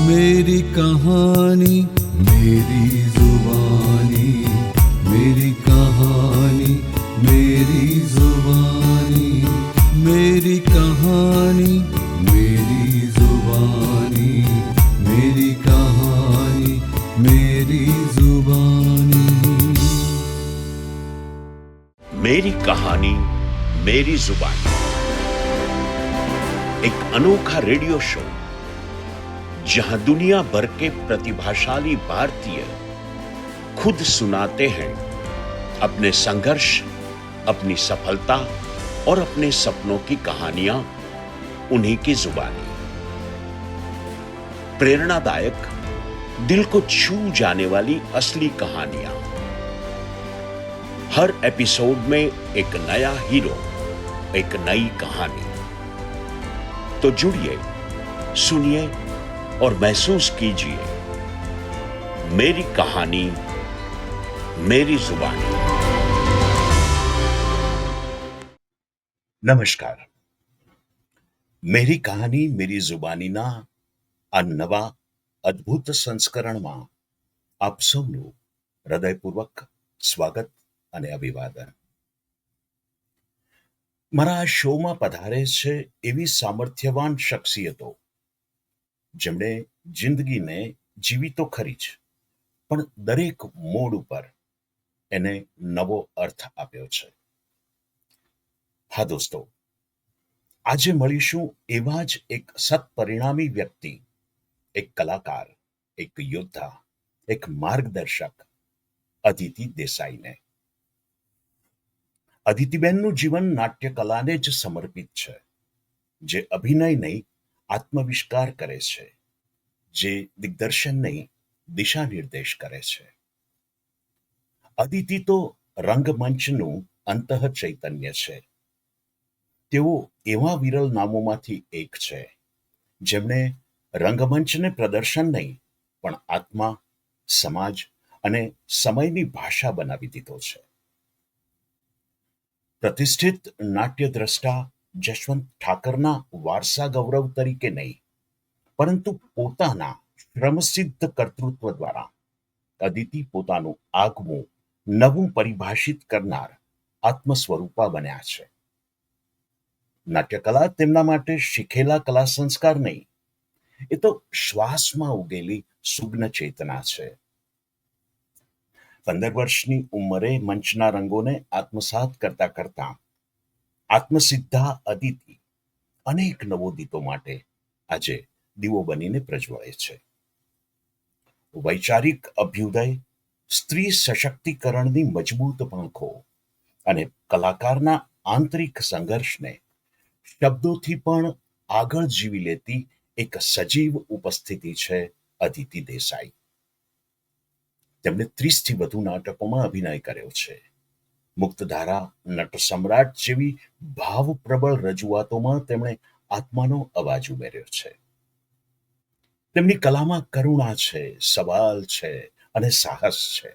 मेरी कहानी मेरी जुबानी, मेरी कहानी मेरी जुबानी, मेरी कहानी मेरी जुबानी, मेरी कहानी मेरी जुबानी। मेरी कहानी मेरी जुबानी, एक अनोखा रेडियो शो जहां दुनिया भर के प्रतिभाशाली भारतीय खुद सुनाते हैं अपने संघर्ष, अपनी सफलता और अपने सपनों की कहानियां उन्हीं की जुबानी। प्रेरणादायक, दिल को छू जाने वाली असली कहानियां। हर एपिसोड में एक नया हीरो, एक नई कहानी। तो जुड़िए, सुनिए और महसूस कीजिए मेरी कहानी मेरी जुबानी। નમસ્કાર, મેરી કહાની મેરી જુબાનીના આ નવા અદ્ભુત સંસ્કરણમાં આપ સૌનું હૃદયપૂર્વક સ્વાગત અને અભિવાદન। મારા આ શોમાં પધારે છે એવી સામર્થ્યવાન શખ્સિયતો જેમણે જિંદગીને જીવી તો ખરી જ, પણ દરેક મોડ ઉપર એને નવો અર્થ આપ્યો છે। હા દોસ્તો, આજે મળીશું એવા જ એક સત્પરિણામી વ્યક્તિ, એક કલાકાર, એક યોદ્ધા, એક માર્ગદર્શક, અદિતિ દેસાઈને। અદિતિબેનનું જીવન નાટ્ય કલાને જ સમર્પિત છે, જે અભિનય નહીં આત્મવિષ્કાર કરે છે, જે દિગ્દર્શન નહીં દિશા નિર્દેશ કરે છે। અદિતિ તો રંગમંચનું અંતઃ ચૈતન્ય છે। તેઓ એવા વિરલ નામોમાંથી એક છે જેમણે રંગમંચને પ્રદર્શન નહીં પણ આત્મા, સમાજ અને સમયની ભાષા બનાવી દીધો છે। પ્રતિષ્ઠિત નાટ્ય દ્રષ્ટા જશવંત ઠાકરના વારસા ગૌરવ તરીકે નહીં, પરંતુ પોતાના શ્રમસિદ્ધ કર્તૃત્વ દ્વારા અદિતિ પોતાનું આગવું નવું પરિભાષિત કરનાર આત્મ સ્વરૂપા બન્યા છે। નાટ્યકલા તેમના માટે શીખેલા કલા સંસ્કાર નહીં, એ તો શ્વાસમાં ઉગેલી સુગ્ન ચેતના છે। 15 વર્ષની ઉંમરે મંચના રંગોને આત્મસાત કરતા કરતા આત્મસિદ્ધા અદિતિ અનેક નવોદિતો માટે આજે દીવો બનીને પ્રજ્વળે છે। વૈચારિક અભ્યુદય, સ્ત્રી સશક્તિકરણની મજબૂત પાંખો અને કલાકારના આંતરિક સંઘર્ષને શબ્દોથી પણ આગળ જીવી લેતી એક સજીવ ઉપસ્થિતિ છે અદિતિ દેસાઈ। તેમણે 30થી વધુ નાટકોમાં અભિનય કર્યો છે। મુક્તધારા, નટ સમ્રાટ જેવી ભાવપ્રબળ રજૂઆતોમાં તેમણે આત્માનો અવાજ ઉમેર્યો છે। તેમની કલામાં કરુણા છે, સવાલ છે અને સાહસ છે।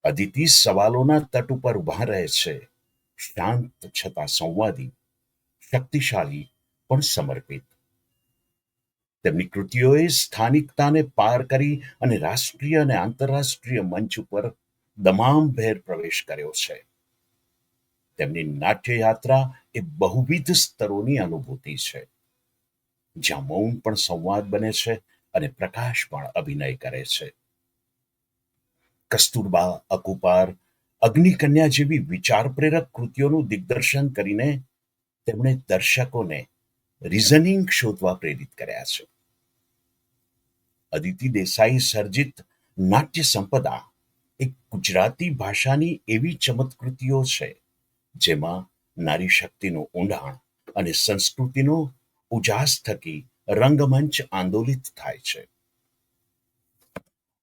અદિતિ સવાલોના તટ ઉપર ઉભા રહે છે, શાંત છતાં સંવાદી, શક્તિશાળી પણ સમર્પિત। તેમની કૃતિઓએ સ્થાનિકતાને પાર કરી અને રાષ્ટ્રીય અને આંતરરાષ્ટ્રીય મંચ ઉપર દમામભેર પ્રવેશ કર્યો છે। તેમની નાટ્યયાત્રા એ બહુવિધ સ્તરોની અનુભૂતિ છે, જ્યાં મૌન પણ સંવાદ બને છે અને પ્રકાશ પણ અભિનય કરે છે। કસ્તુરબા, અકુપાર, અગ્નિકન્યા જેવી વિચાર પ્રેરક કૃતિઓનું દિગ્દર્શન કરીને તેમણે દર્શકોને રિઝનિંગ શોધવા પ્રેરિત કર્યા છે। અદિતિ દેસાઈ સર્જિત નાટ્ય સંપદા એક ગુજરાતી ભાષાની એવી ચમત્કૃતિઓ છે જેમાં નારી શક્તિનું ઊંડાણ અને સંસ્કૃતિનો ઉજાસ થકી રંગમંચ આંદોલિત થાય છે।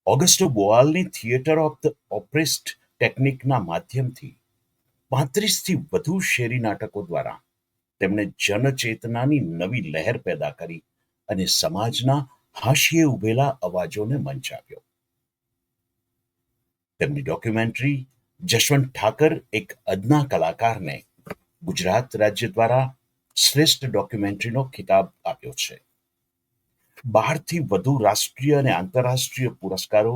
ઓગસ્ટો બોઆલની થિયેટર ઓફ ધ ઓપ્રેસ્ડ ટેકનિકના માધ્યમથી 35થી વધુ શેરી નાટકો દ્વારા તેમણે જનચેતનાની નવી લહેર પેદા કરી અને સમાજના હાશિએ ઉભેલા અવાજોને મંચ આપ્યો। તેમની ડોક્યુમેન્ટરી જશવંત ઠાકર એક અદના કલાકારને ગુજરાત રાજ્ય દ્વારા શ્રેષ્ઠ ડોક્યુમેન્ટરીનો ખિતાબ આપ્યો છે. 12થી વધુ રાષ્ટ્રીય અને આંતરરાષ્ટ્રીય પુરસ્કારો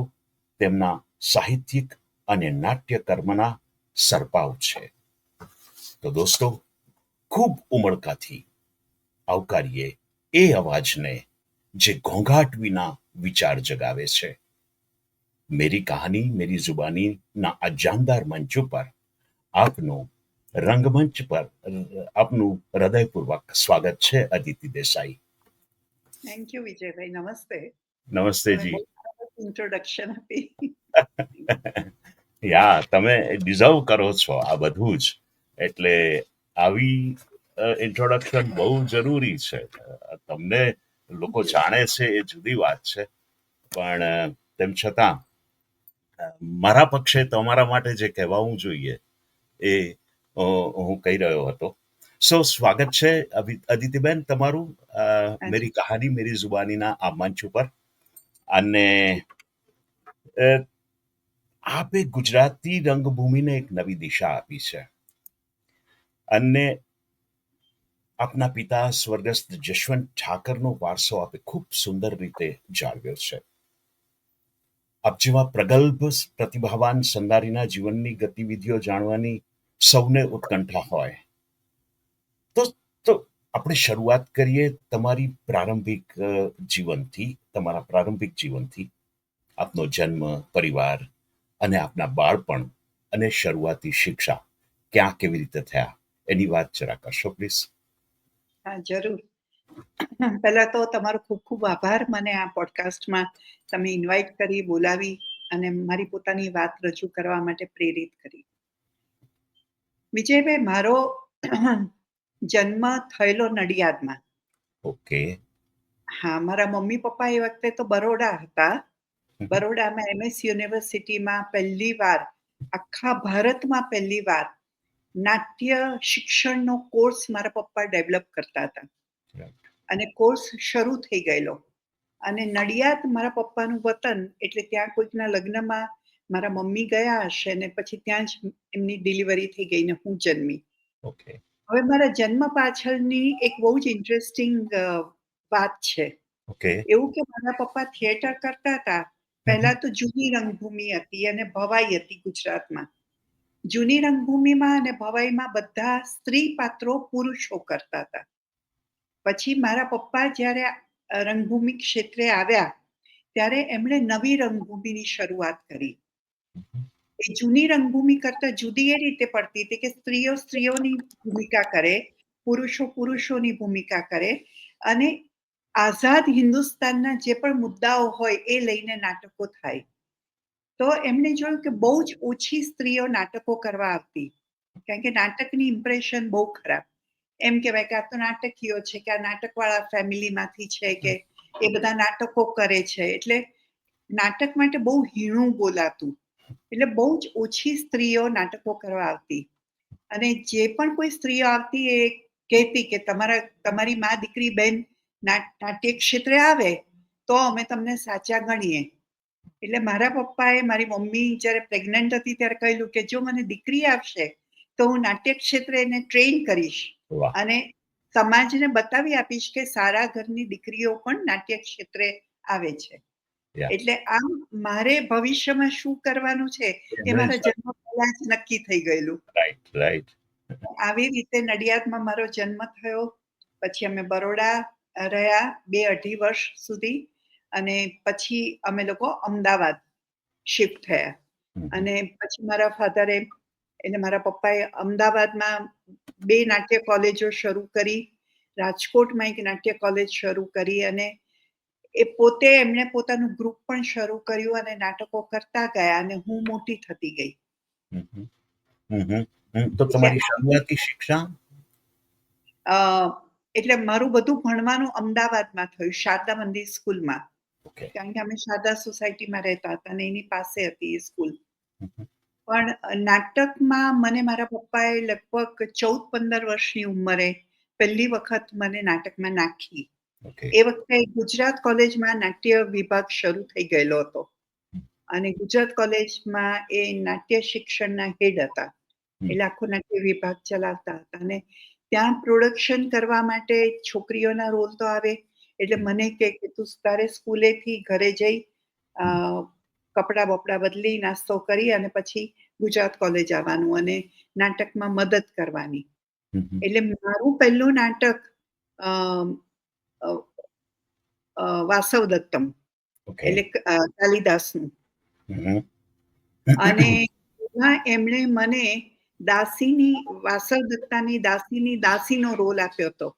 તેમના સાહિત્યિક અને નાટ્ય કર્મના સરપાવ છે. તો દોસ્તો, ખૂબ ઉમળકાથી આવકારીએ એ અવાજને જે ઘોંઘાટ વિના વિચાર જગાવે છે. મેરી કહાની મેરી જુબાનીના આ જાનદાર મંચ ઉપર આપનું રંગમંચ પર આપનું હૃદયપૂર્વક સ્વાગત છે, અદિતિ દેસાઈ. Thank you Vijaybhai. નમસ્તે. નમસ્તે તમે જી. બહુ સરસ ઇન્ટ્રોડક્શન આપી. યા, તમે ડિઝર્વ કરો છો આ બધું જ. એટલે આવી ઇન્ટ્રોડક્શન બહુ જરૂરી છે. તમને લોકો જાણે છે એ જુદી વાત છે, પણ તેમ છતાં મારા પક્ષે તમારા માટે જે કહેવાવું જોઈએ એ હું કહી રહ્યો હતો. સો સ્વાગત છે અદિતિબેન તમારું મેરી કહાની મેરી જુબાનીના આ મંચ ઉપર. અને આપે ગુજરાતી રંગભૂમિને એક નવી દિશા આપી છે. અને આપના પિતા સ્વર્ગસ્થ જશવંત ઠાકરનો વારસો આપે ખૂબ સુંદર રીતે જાળવ્યો છે. આપ જેવા પ્રગલ્ભ પ્રતિભાવાન સંદારીના જીવનની ગતિવિધિઓ જાણવાની સૌને ઉત્કંઠા હોય. તો આપણે શરૂઆત કરીએ તમારી તમારા પ્રારંભિક જીવનથી. આપનો જન્મ, પરિવાર અને આપના બાળપણ અને શરૂઆતી શિક્ષા ક્યાં કેવી રીતે થયા એની વાત જરા કરશો પ્લીઝ? હા, જરૂર. પહેલા તો તમારો ખૂબ ખૂબ આભાર, મને આ પોડકાસ્ટમાં તમે ઇન્વાઇટ કરી, બોલાવી અને મારી પોતાની વાત રજૂ કરવા માટે પ્રેરિત કરી. વિજયભાઈ, મારો જન્મ થયેલો નડિયાદમાં. ઓકે. હા, મારા મમ્મી પપ્પા એ વખતે તો બરોડા હતા. બરોડામાં MS યુનિવર્સિટીમાં પહેલીવાર, આખા ભારતમાં પહેલીવાર નાટ્ય શિક્ષણનો કોર્સ મારા પપ્પા ડેવલપ કરતા હતા. અને કોર્સ શરૂ થઈ ગયેલો. અને નડિયાદ મારા પપ્પાનું વતન, એટલે ત્યાં કોઈકના લગ્નમાં મારા મમ્મી ગયા હશે ને પછી ત્યાં જ એમની ડિલિવરી થઈ ગઈ ને હું જન્મી. ઓકે. હવે મારા જન્મ પાછળની એક બહુ જ ઇન્ટરેસ્ટિંગ વાત છે. ઓકે. એવું કે મારા પપ્પા થિયેટર કરતા હતા. પહેલા તો જૂની રંગભૂમિ હતી અને ભવાઈ હતી ગુજરાતમાં. જૂની રંગભૂમિમાં અને ભવાઈમાં બધા સ્ત્રી પાત્રો પુરુષો કરતા હતા. પછી મારા પપ્પા જ્યારે રંગભૂમિ ક્ષેત્રે આવ્યા ત્યારે એમણે નવી રંગભૂમિની શરૂઆત કરી. એ જૂની રંગભૂમિ કરતા જુદી એ રીતે પડતી હતી કે સ્ત્રીઓ સ્ત્રીઓની ભૂમિકા કરે, પુરુષો પુરુષોની ભૂમિકા કરે અને આઝાદ હિન્દુસ્તાનના જે પણ મુદ્દાઓ હોય એ લઈને નાટકો થાય. તો એમણે જોયું કે બહુ જ ઓછી સ્ત્રીઓ નાટકો કરવા આવતી, કારણ કે નાટકની ઇમ્પ્રેશન બહુ ખરાબ. એમ કહેવાય કે આ તો નાટકીયો છે, કે આ નાટકવાળા ફેમિલીમાંથી છે, કે એ બધા નાટકો કરે છે, એટલે નાટક માટે બહુ હીણું બોલાતું. એટલે બહુ જ ઓછી સ્ત્રીઓ નાટકો કરવા આવતી. અને જે પણ કોઈ સ્ત્રીઓ આવતી એ કહેતી કે તમારી મા દીકરી બેન નાટ્ય ક્ષેત્રે આવે તો અમે તમને સાચા ગણીએ. એટલે મારા પપ્પાએ મારી મમ્મી જ્યારે પ્રેગ્નન્ટ હતી ત્યારે કહેલું કે જો મને દીકરી આવશે તો હું નાટ્ય ક્ષેત્રે એને ટ્રેન કરીશ અને સમાજને બતાવી આપીશ કે સારા ઘરની દીકરીઓ પણ નાટ્ય ક્ષેત્રે આવે છે. એટલે આમ મારે ભવિષ્યમાં શું કરવાનું છે એ મારા જન્મ પહેલા જ નક્કી થઈ ગયેલું. રાઈટ. આવી રીતે નડિયાદમાં મારો જન્મ થયો. પછી અમે બરોડા રહ્યા 2-2.5 વર્ષ સુધી અને પછી અમે લોકો અમદાવાદ શિફ્ટ થયા. અને પછી મારા ફાધરે એટલે મારા પપ્પાએ અમદાવાદમાં 2 નાટ્ય કોલેજો શરૂ કરી, રાજકોટમાં એક નાટ્ય કોલેજ શરૂ કરી અને એ પોતે એમણે પોતાનું ગ્રુપ પણ શરૂ કર્યું અને નાટકો કરતા ગયા અને હું મોટી થતી ગઈ. તો તમારી શરૂઆતી શિક્ષા? એટલે મારું બધું ભણવાનું અમદાવાદમાં થયું, શારદા મંદિર સ્કૂલમાં. કારણ કે અમે શારદા સોસાયટીમાં રહેતા હતા અને એની પાસે હતી એ સ્કૂલ. પણ નાટકમાં મને મારા પપ્પાએ લગભગ 14-15 વર્ષની ઉંમરે પહેલી વખત મને નાટકમાં નાખી. એ વખતે ગુજરાત કોલેજમાં નાટ્ય વિભાગ શરૂ થઈ ગયેલો હતો. અને ગુજરાત કોલેજમાં એ નાટ્ય શિક્ષણના હેડ હતા. એટલે આખો નાટ્ય વિભાગ ચલાવતા હતા અને ત્યાં પ્રોડક્શન કરવા માટે છોકરીઓના રોલ તો આવે એટલે મને કે તું તારે સ્કૂલેથી ઘરે જઈ કપડાં બપડા બદલી નાસ્તો કરી અને પછી ગુજરાત કોલેજ આવવાનું અને નાટકમાં મદદ કરવાની. એટલે મારું પહેલું નાટક વાસવ દત્તમ એટલે કાલિદાસનું. અને એમાં એમણે મને વાસવ દત્તાની દાસીનો રોલ આપ્યો હતો.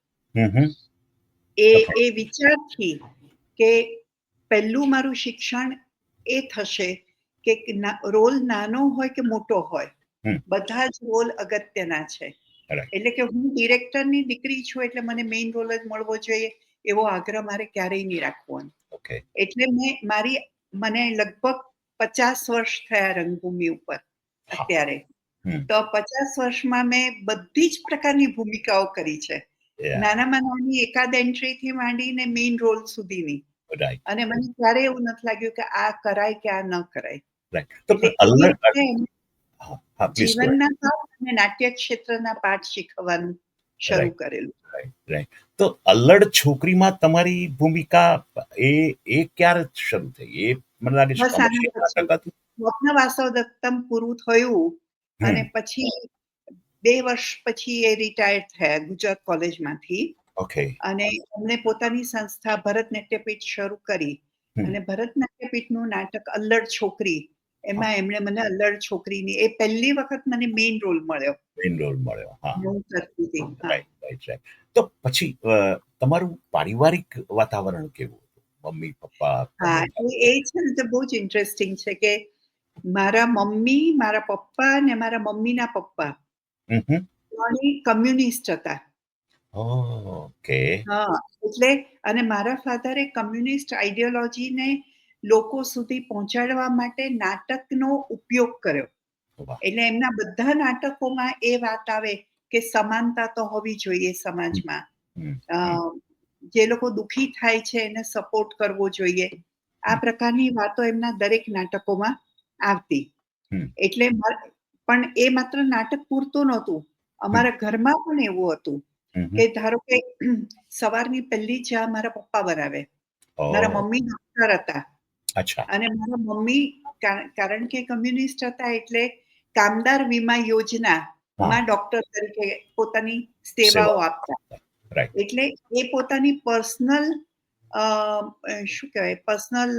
એ વિચારથી કે પહેલું મારું શિક્ષણ એ થશે કે રોલ નાનો હોય કે મોટો હોય બધા જ રોલ અગત્યના છે. એટલે કે હું ડિરેક્ટરની દીકરી છું એટલે મને મેઇન રોલ જ મળવો જોઈએ એવો આગ્રહ મારે ક્યારેય નહીં રાખવો. એટલે મને લગભગ 50 વર્ષ થયા રંગભૂમિ ઉપર અત્યારે. તો 50 વર્ષમાં મેં બધી જ પ્રકારની ભૂમિકાઓ કરી છે. નાનામાં નાની એકાદ એન્ટ્રીથી માંડીને મેઇન રોલ સુધીની. અને મને ક્યારે એવું નથી લાગ્યું કે આ કરાય કે આ ન કરાય. જીવનના પાઠ અને નાટ્ય ક્ષેત્રના પાઠ શીખવાનું શરૂ કરેલું. તો અલ્લડ છોકરીમાં તમારી ભૂમિકા એ ક્યારે શરૂ થઈ? એ મને લાગે છે સ્વપ્ન વાસવ દત્તમ પૂરું થયું અને પછી 2 વર્ષ પછી એ રિટાયર્ડ થયા ગુજરાત કોલેજમાંથી. અને એમણે પોતાની સંસ્થા ભરત નાટ્યપીઠ શરૂ કરી અને ભરત નાટ્યપીઠનું નાટક અલ્લડ છોકરી એમાં એમણે મને અલ્લડ છોકરીની એ પહેલી વખત મને મેઇન રોલ મળ્યો. તો પછી તમારું પારિવારિક વાતાવરણ કેવું હતું? Mummy papa? હા, એ છે ને તો બહુ જ ઇન્ટરેસ્ટિંગ છે કે મારા મમ્મી, મારા પપ્પા અને મારા મમ્મીના પપ્પા ત્રણેય કમ્યુનિસ્ટ હતા. એટલે અને મારા ફાધરે કમ્યુનિસ્ટ આઈડિયોલોજીને લોકો સુધી પહોંચાડવા માટે નાટકનો ઉપયોગ કર્યો. એટલે એમના બધા નાટકોમાં એ વાત આવે કે સમાનતા તો હોવી જોઈએ સમાજમાં. જે લોકો દુઃખી થાય છે એને સપોર્ટ કરવો જોઈએ. આ પ્રકારની વાતો એમના દરેક નાટકોમાં આવતી. એટલે પણ એ માત્ર નાટક પૂરતું નહોતું. અમારા ઘરમાં પણ એવું હતું કે ધારો કે સવારની પહેલી ચા મારા પપ્પા બનાવે. મારા મમ્મી ડોક્ટર હતા અને મારા મમ્મી કારણ કે કમ્યુનિસ્ટ હતા એટલે કામદાર વીમા યોજનામાં ડોક્ટર તરીકે પોતાની સેવાઓ આપતા. એટલે એ પોતાની પર્સનલ શું કહેવાય પર્સનલ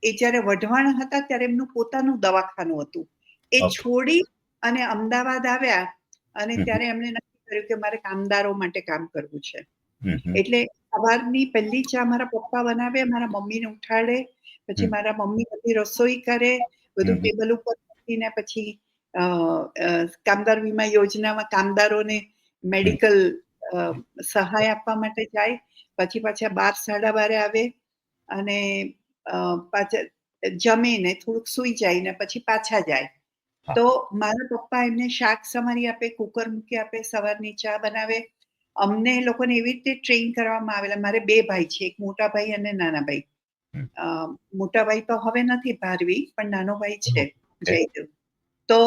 એ જ્યારે વઢવાણ હતા ત્યારે એમનું પોતાનું દવાખાનું હતું. એ છોડી અને અમદાવાદ આવ્યા અને ત્યારે એમણે નક્કી કર્યું કે મારે કામદારો માટે કામ કરવું છે. એટલે સવારની પહેલી ચા મારા પપ્પા બનાવે, મારા મમ્મીને ઉઠાડે, પછી મારા મમ્મી બધી રસોઈ કરે, બધું ટેબલ ઉપર મૂકીને પછી કામદાર વીમા યોજનામાં કામદારોને મેડિકલ સહાય આપવા માટે જાય. પછી પાછા 12-12:30 આવે અને પાછા જમીને થોડુંક સૂઈ જાય ને પછી પાછા જાય. તો મારા પપ્પા એમને શાક સમારી આપે, કુકર મૂકી આપે, સવારની ચા બનાવે. અમને લોકોને એવી રીતે ટ્રેન કરવામાં આવેલા. મારે 2 ભાઈ છે, એક મોટા ભાઈ અને નાના ભાઈ. મોટા ભાઈ તો હવે નથી ભારવી, પણ નાનો ભાઈ છે જયદેવ. તો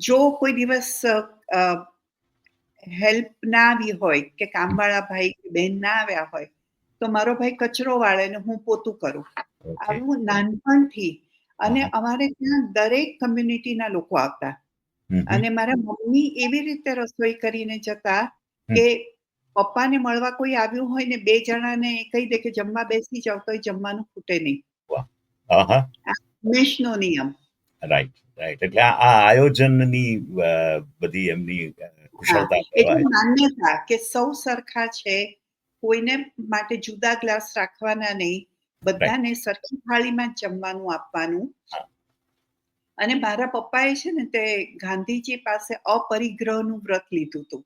જો કોઈ દિવસ હેલ્પ ના આવી હોય કે કામવાળા ભાઈ કે બહેન ના આવ્યા હોય તો મારો ભાઈ કચરો વાળે ને હું પોતું કરું. આવું નાનપણથી. અને અમારે ત્યાં દરેક કમ્યુનિટીના લોકો આવતા અને મારા મમ્મી એવી રીતે રસોઈ કરીને જતા કે પપ્પાને મળવા કોઈ આવ્યું હોય ને 2 જણાને કહી દે કે જમવા બેસી જાવ તો જમવાનું ખૂટે નહીં. હંમેશનો નિયમ. રાઈટ. એટલે આ આયોજનની બધી એમની કુશળતા એટલે માન્યતા કે સૌ સરખા છે, કોઈને માટે જુદા ગ્લાસ રાખવાના નહીં, બધાને સરખી થાળીમાં જમવાનું આપવાનું. અને મારા પપ્પાએ છે ને તે ગાંધીજી પાસે અપરિગ્રહનું વ્રત લીધું હતું.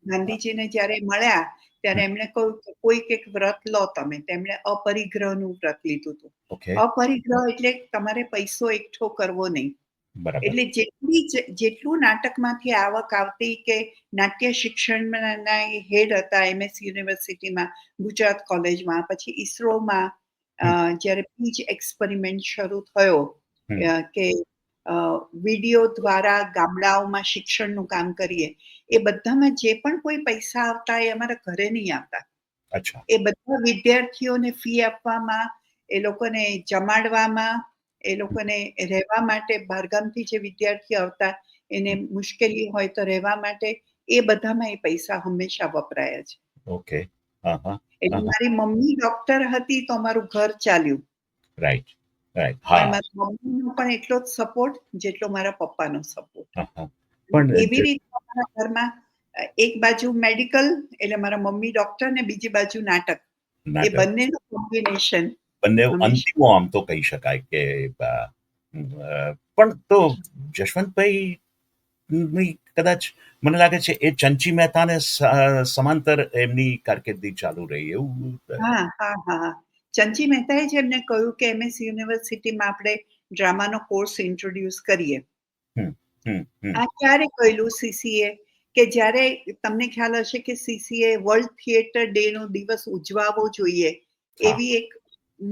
ગાંધીજીને જ્યારે મળ્યા ત્યારે એમણે કહ્યું કે કોઈક એક વ્રત લો તમે. તેમણે અપરિગ્રહનું વ્રત લીધું હતું. અપરિગ્રહ એટલે તમારે પૈસો એકઠો કરવો નહીં. બરાબર. એટલે જેટલું નાટકમાંથી આવક આવતી કે નાટ્ય શિક્ષણના એ હેડ હતા MS યુનિવર્સિટીમાં, ગુજરાત કોલેજમાં, પછી ISROમાં જ્યારે પીચ એક્સપેરિમેન્ટ શરૂ થયો હમ. કે વિડીયો દ્વારા ગામડાઓમાં શિક્ષણનું કામ કરીએ, એ બધામાં જે પણ કોઈ પૈસા આવતા એ અમારા ઘરે નહીં આવતા. અચ્છા. એ બધા વિદ્યાર્થીઓને ફી આપવામાં, એ લોકોને જમાડવામાં, એ લોકોને રહેવા માટે બહારગામથી જે વિદ્યાર્થીઓ આવતા એને મુશ્કેલી હોય તો રહેવા માટે, એ બધામાં એ પૈસા હંમેશા વપરાયા છે. ઓકે. હા હા. એટલે મારી મમ્મી ડોક્ટર હતી તો અમારું ઘર ચાલ્યું. Right right. પણ હા મારી મમ્મીનો પણ એટલો જ સપોર્ટ જેટલો મારા પપ્પાનો સપોર્ટ. હા હા. પણ એવી રીતે અમારા ઘરમાં એક બાજુ મેડિકલ એટલે મારા મમ્મી ડોક્ટર ને બીજી બાજુ નાટક, એ નાટક બંનેનું કોમ્બિનેશન બંને હંમેશા. અંતિમો આમ તો કહી શકાય કે પણ તો જશવંતભાઈ ની કદાચ મને લાગે છે એ ચંચી મહેતાને સમાંતર એમની કારકિર્દી ચાલુ રહી એવું. હા, હા, હા. ચંચી મહેતાએ જ એમને કહ્યું કે MS યુનિવર્સિટીમાં આપણે ડ્રામાનો કોર્સ ઇન્ટ્રોડ્યુસ કરીએ. હમ હમ હમ. આ ક્યારે કહ્યું CCA? કે જ્યારે તમને ખ્યાલ હશે કે CCA વર્લ્ડ થિયેટર ડે નો દિવસ ઉજવાવો જોઈએ હા. એવી એક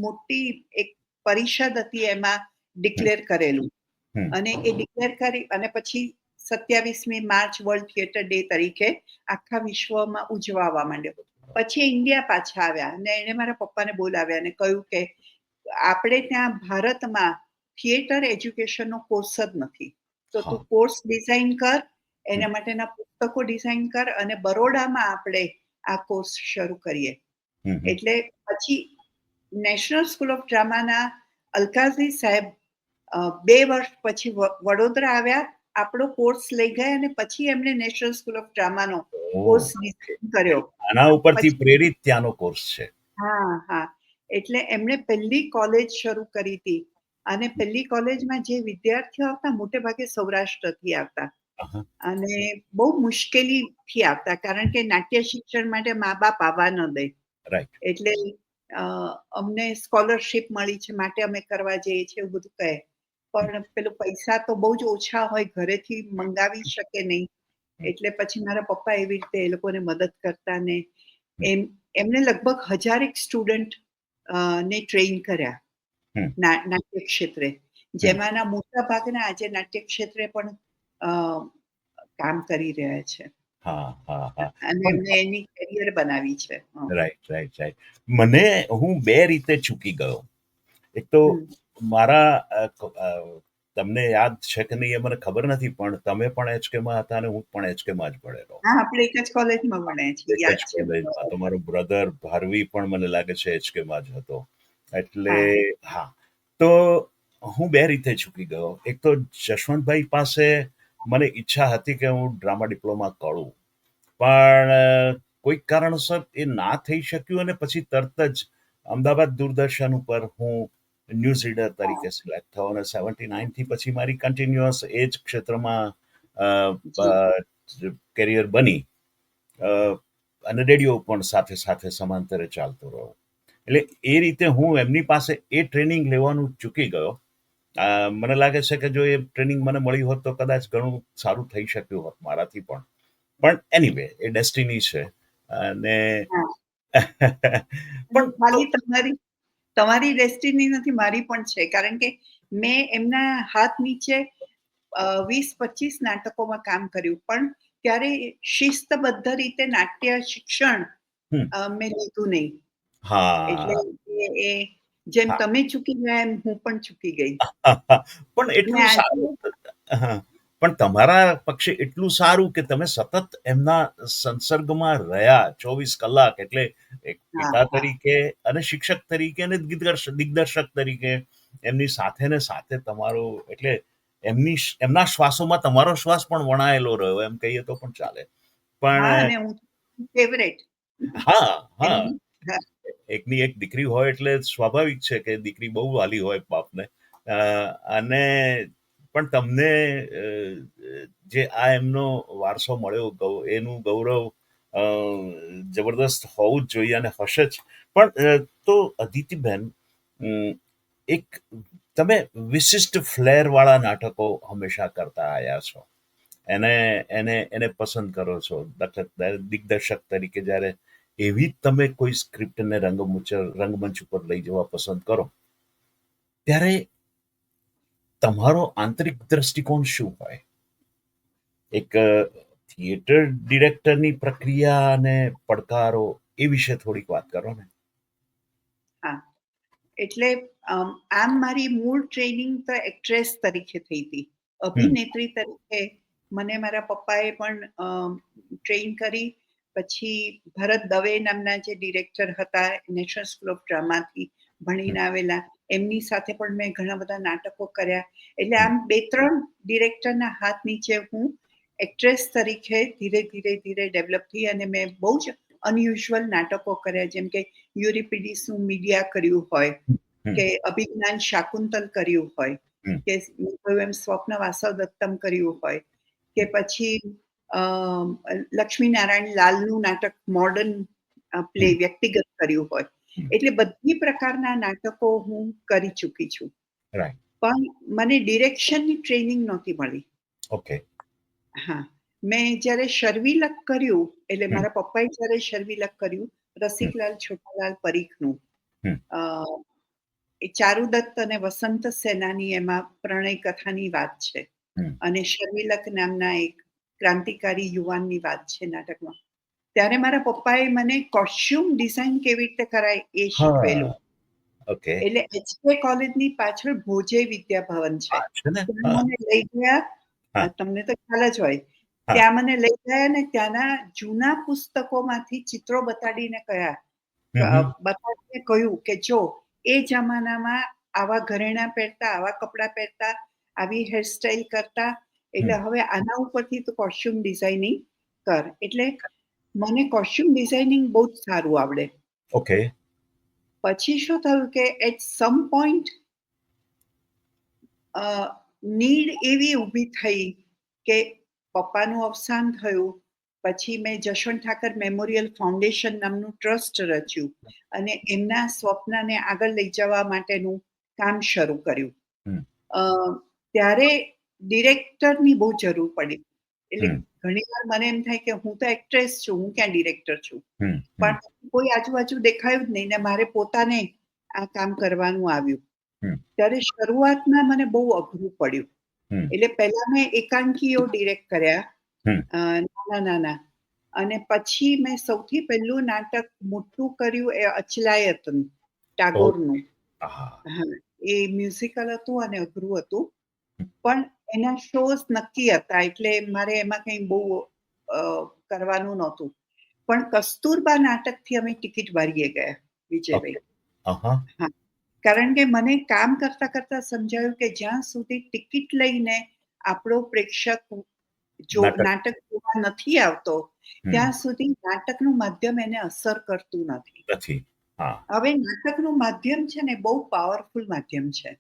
મોટી એક પરિષદ હતી, એમાં હમ ડિક્લેર કરેલું. હમ. અને એ ડિક્લેર કરી અને પછી 27મી માર્ચ વર્લ્ડ થિયેટર ડે તરીકે આખા વિશ્વમાં ઉજવવા માંડ્યો. પછી ઇન્ડિયા પાછા આવ્યા અને એને મારા પપ્પાને બોલાવ્યા અને કહ્યું કે આપણે ત્યાં ભારતમાં થિયેટર એજ્યુકેશનનો કોર્સ જ નથી, તો તું હા. કોર્સ ડિઝાઇન કર, હમ એના માટેના પુસ્તકો ડિઝાઇન કર અને બરોડામાં આપણે આ કોર્સ શરૂ કરીએ. હમ હમ. એટલે પછી નેશનલ સ્કૂલ ઓફ ડ્રામાના અલકાઝી સાહેબ 2 વર્ષ પછી વડોદરા આવ્યા, આપણો કોર્સ લઈ ગયા અને પછી એમણે નેશનલ સ્કૂલ ઓફ ડ્રામાનો કોર્સ ઓહ, ડિઝાઇન કર્યો. આના ઉપરથી પછી પ્રેરિત ત્યાંનો કોર્સ છે. હા, હા. એટલે એમણે પહેલી કોલેજ શરૂ કરી હતી અને પહેલી કોલેજમાં જે વિદ્યાર્થીઓ આવતા મોટે ભાગે સૌરાષ્ટ્રથી આવતા આહા. અને બહુ મુશ્કેલીથી આવતા, કારણ કે નાટ્ય શિક્ષણ માટે મા-બાપ આવવા ન દે. રાઈટ. એટલે અમને સ્કોલરશિપ મળી છે માટે અમે કરવા જઈએ છીએ એવું બધું કહે. પણ પેલું પૈસા તો બહુ જ ઓછા હોય, ઘરેથી મંગાવી શકે નહીં. એટલે પછી મારા પપ્પા એવી રીતે એ લોકોને મદદ કરતા ને એમને લગભગ 1000 સ્ટુડન્ટ ને ટ્રેન કર્યા હમ નાટ્ય ક્ષેત્રે, હમ. જેમાંના મોટા ભાગના આજે નાટ્ય ક્ષેત્રે પણ અ, કામ કરી રહ્યા છે હા હા હા. અને પણ એમને એની કેરિયર બનાવી છે. Right right right. મને હું બે રીતે ચૂકી ગયો. એક તો હમ. મારા તમને યાદ છે કે નહીં એ મને ખબર નથી, પણ તમે પણ એચકેમાં હતા અને હું પણ એચકેમાં જ ભણેલો. હા, આપણે એક જ કોલેજમાં ભણ્યા છીએ, એક યાદ જ છે. કોલેજમાં. તમારો બ્રધર ભારવી પણ મને લાગે છે એચકેમાં જ હતો. એટલે હા. હા. તો હું બે રીતે ચૂકી ગયો. એક તો જશવંતભાઈ પાસે મને ઈચ્છા હતી કે હું ડ્રામા ડિપ્લોમા કરું, પણ કોઈક કારણસર એ ના થઈ શક્યું અને પછી તરત જ અમદાવાદ દૂરદર્શન ઉપર હું ન્યૂઝ રીડર તરીકે સિલેક્ટ થયો અને 79 થી પછી મારી કન્ટિન્યુઅસ એ જ ક્ષેત્રમાં જી. કેરિયર બની. અ, અને રેડિયો પણ સાથે સાથે સમાંતરે ચાલતો રહ્યો. એટલે એ રીતે હું એમની પાસે એ ટ્રેનિંગ લેવાનું ચૂકી ગયો. મને લાગે છે કે જો એ ટ્રેનિંગ મને મળી હોત તો કદાચ ઘણું સારું થઈ શક્યું હોત મારાથી પણ. પણ એનીવે એ ડેસ્ટિની છે. અને હા. પણ તો ખાલી તમારી ડેસ્ટિની નથી, મારી પણ છે. કારણ કે મેં એમના હાથ નીચે 20-25 નાટકોમાં કામ કર્યું, પણ ત્યારે શિસ્તબદ્ધ રીતે નાટ્ય શિક્ષણ હમ, મેં લીધું નહીં. એટલે હા. એ જેમ હા. તમે ચૂકી ગયા એમ હું પણ ચૂકી ગઈ. પણ અને એટલું આજે સારું. હા. પણ તમારા પક્ષે એટલું સારું કે તમે સતત એમના સંસર્ગમાં રહ્યા 24 કલાક. એટલે એક હા, પિતા હા. તરીકે અને શિક્ષક તરીકે અને દિગ્દર્શક તરીકે એમની સાથે ને સાથે તમારો એટલે એમના શ્વાસોમાં તમારો શ્વાસ પણ વણાયેલો રહ્યો એમ કહીએ તો પણ ચાલે. હા, પણ અને હું ફેવરેટ. હા, હા. એમની હા, એકની એક દીકરી હોય એટલે સ્વાભાવિક છે કે દીકરી બહુ વાલી હોય બાપને. અ, અને પણ તમને જે આ એમનો વારસો મળ્યો એનું ગૌરવ અ, જબરદસ્ત હોવું જ જોઈએ અને હશે જ. પણ તો અદિતિબેન, એક તમે વિશિષ્ટ ફ્લેર વાળા નાટકો હંમેશા કરતા આવ્યા છો. એને એને એને પસંદ કરો છો. દિગ્દર્શક તરીકે જ્યારે એવી જ તમે કોઈ સ્ક્રિપ્ટને રંગમંચ ઉપર લઈ જવા પસંદ કરો ત્યારે તમારો આંતરિક દ્રષ્ટિકોણ શું હોય? એક થિયેટર ડિરેક્ટરની પ્રક્રિયા અને પડકારો એ વિશે થોડીક વાત કરો ને. હા, એટલે આમ મારી મૂળ ટ્રેનિંગ તો એક્ટ્રેસ તરીકે થઈ હતી. અભિનેત્રી તરીકે મને મારા પપ્પાએ પણ ટ્રેન કરી. પછી ભરત દવે નામના જે ડિરેક્ટર હતા નેશનલ સ્કૂલ ઓફ ડ્રામાથી ભણીને આવેલા, એમની સાથે પણ મેં ઘણા બધા નાટકો કર્યા. એટલે આમ 2-3 ડિરેક્ટરના હાથ નીચે હું એક્ટ્રેસ તરીકે ધીરે ધીરે ધીરે ડેવલપ થઈ અને મેં બહુ જ અનયુઝ્યુઅલ નાટકો કર્યા, જેમ કે યુરિપિડીસનું મીડિયા કર્યું હોય, કે અભિજ્ઞાન શાકુંતલ કર્યું હોય, કે એમ સ્વપ્ન વાસવદત્તમ કર્યું હોય, કે પછી લક્ષ્મીનારાયણ લાલનું નાટક મોડર્ન પ્લે વ્યક્તિગત કર્યું હોય. એટલે બધી પ્રકારના નાટકો હું કરી ચૂકી છું. રાઈટ. પણ મને ડિરેક્શનની ટ્રેનિંગ નહોતી મળી. ઓકે. હા, મેં જ્યારે શર્વિલક કર્યું, એટલે મારા પપ્પાએ જ્યારે શર્વિલક કર્યું, રસિકલાલ છોટાલાલ પરીખનું, એ ચારુદત્ત અને વસંત સેનાની એમાં પ્રણય કથાની વાત છે, અને શર્વિલક નામના એક ક્રાંતિકારી યુવાનની વાત છે નાટકમાં. ત્યારે મારા પપ્પાએ મને કોસ્ચ્યુમ ડિઝાઇન કેવી રીતે કરાય એ શીખવેલું. ઓકે. એટલે HK કોલેજની પાછળ ભોજે વિદ્યાભવન છે, છે ને. ત્યાં મને લઈ ગયા. તમને તો ખ્યાલ જ હોય. ત્યાં મને લઈ ગયા ને ત્યાંના જૂના પુસ્તકોમાંથી ચિત્રો બતાડીને કહ્યું કે જો એ જમાનામાં આવા ઘરેણાં પહેરતા, આવા કપડાં પહેરતા, આવી હેરસ્ટાઈલ કરતા, એટલે હવે આના ઉપરથી તો કોસ્ચ્યુમ ડિઝાઇનિંગ કર. એટલે મને કોસ્ચ્યુમ ડિઝાઇનિંગ બહુ જ સારું આવડે. ઓકે. પછી શું થયું કે એટ સમ પોઈન્ટ નીડ એવી ઊભી થઈ કે પપ્પાનું અવસાન થયું. પછી મેં જશવંત ઠાકર મેમોરિયલ ફાઉન્ડેશન નામનું ટ્રસ્ટ રચ્યું અને એમના સ્વપ્નને આગળ લઈ જવા માટેનું કામ શરૂ કર્યું. ત્યારે ડિરેક્ટરની બહુ જરૂર પડી. એટલે ઘણીવાર મને એમ થાય કે હું તો એક્ટ્રેસ છું, હું ક્યાં ડિરેક્ટર છું. પણ કોઈ આજુબાજુ દેખાયું જ નહીં ને મારે પોતાને આ કામ કરવાનું આવ્યું. ત્યારે શરૂઆતમાં મને બહુ અઘરું પડ્યું. એટલે પહેલા મેં એકાંકીઓ ડિરેક્ટ કર્યા, નાના નાના, અને પછી મેં સૌથી પહેલું નાટક મોટું કર્યું એ અચલાયતન ટાગોરનું. એ મ્યુઝિકલ હતું અને અઘરું હતું, પણ એના શોઝ નક્કી હતા, એટલે મારે એમાં કંઈ બહુ કરવાનું નહોતું. પણ કસ્તુરબા નાટકથી અમે ટિકિટ વારીએ ગયા, વિજયભાઈ. હા, કારણ કે મને કામ કરતા કરતા સમજાયું કે જ્યાં સુધી ટિકિટ લઈને આપણો પ્રેક્ષક નાટક જોવા નથી આવતો ત્યાં સુધી નાટકનું માધ્યમ એને અસર કરતું નથી. હવે નાટકનું માધ્યમ છે ને બહુ પાવરફુલ માધ્યમ છે,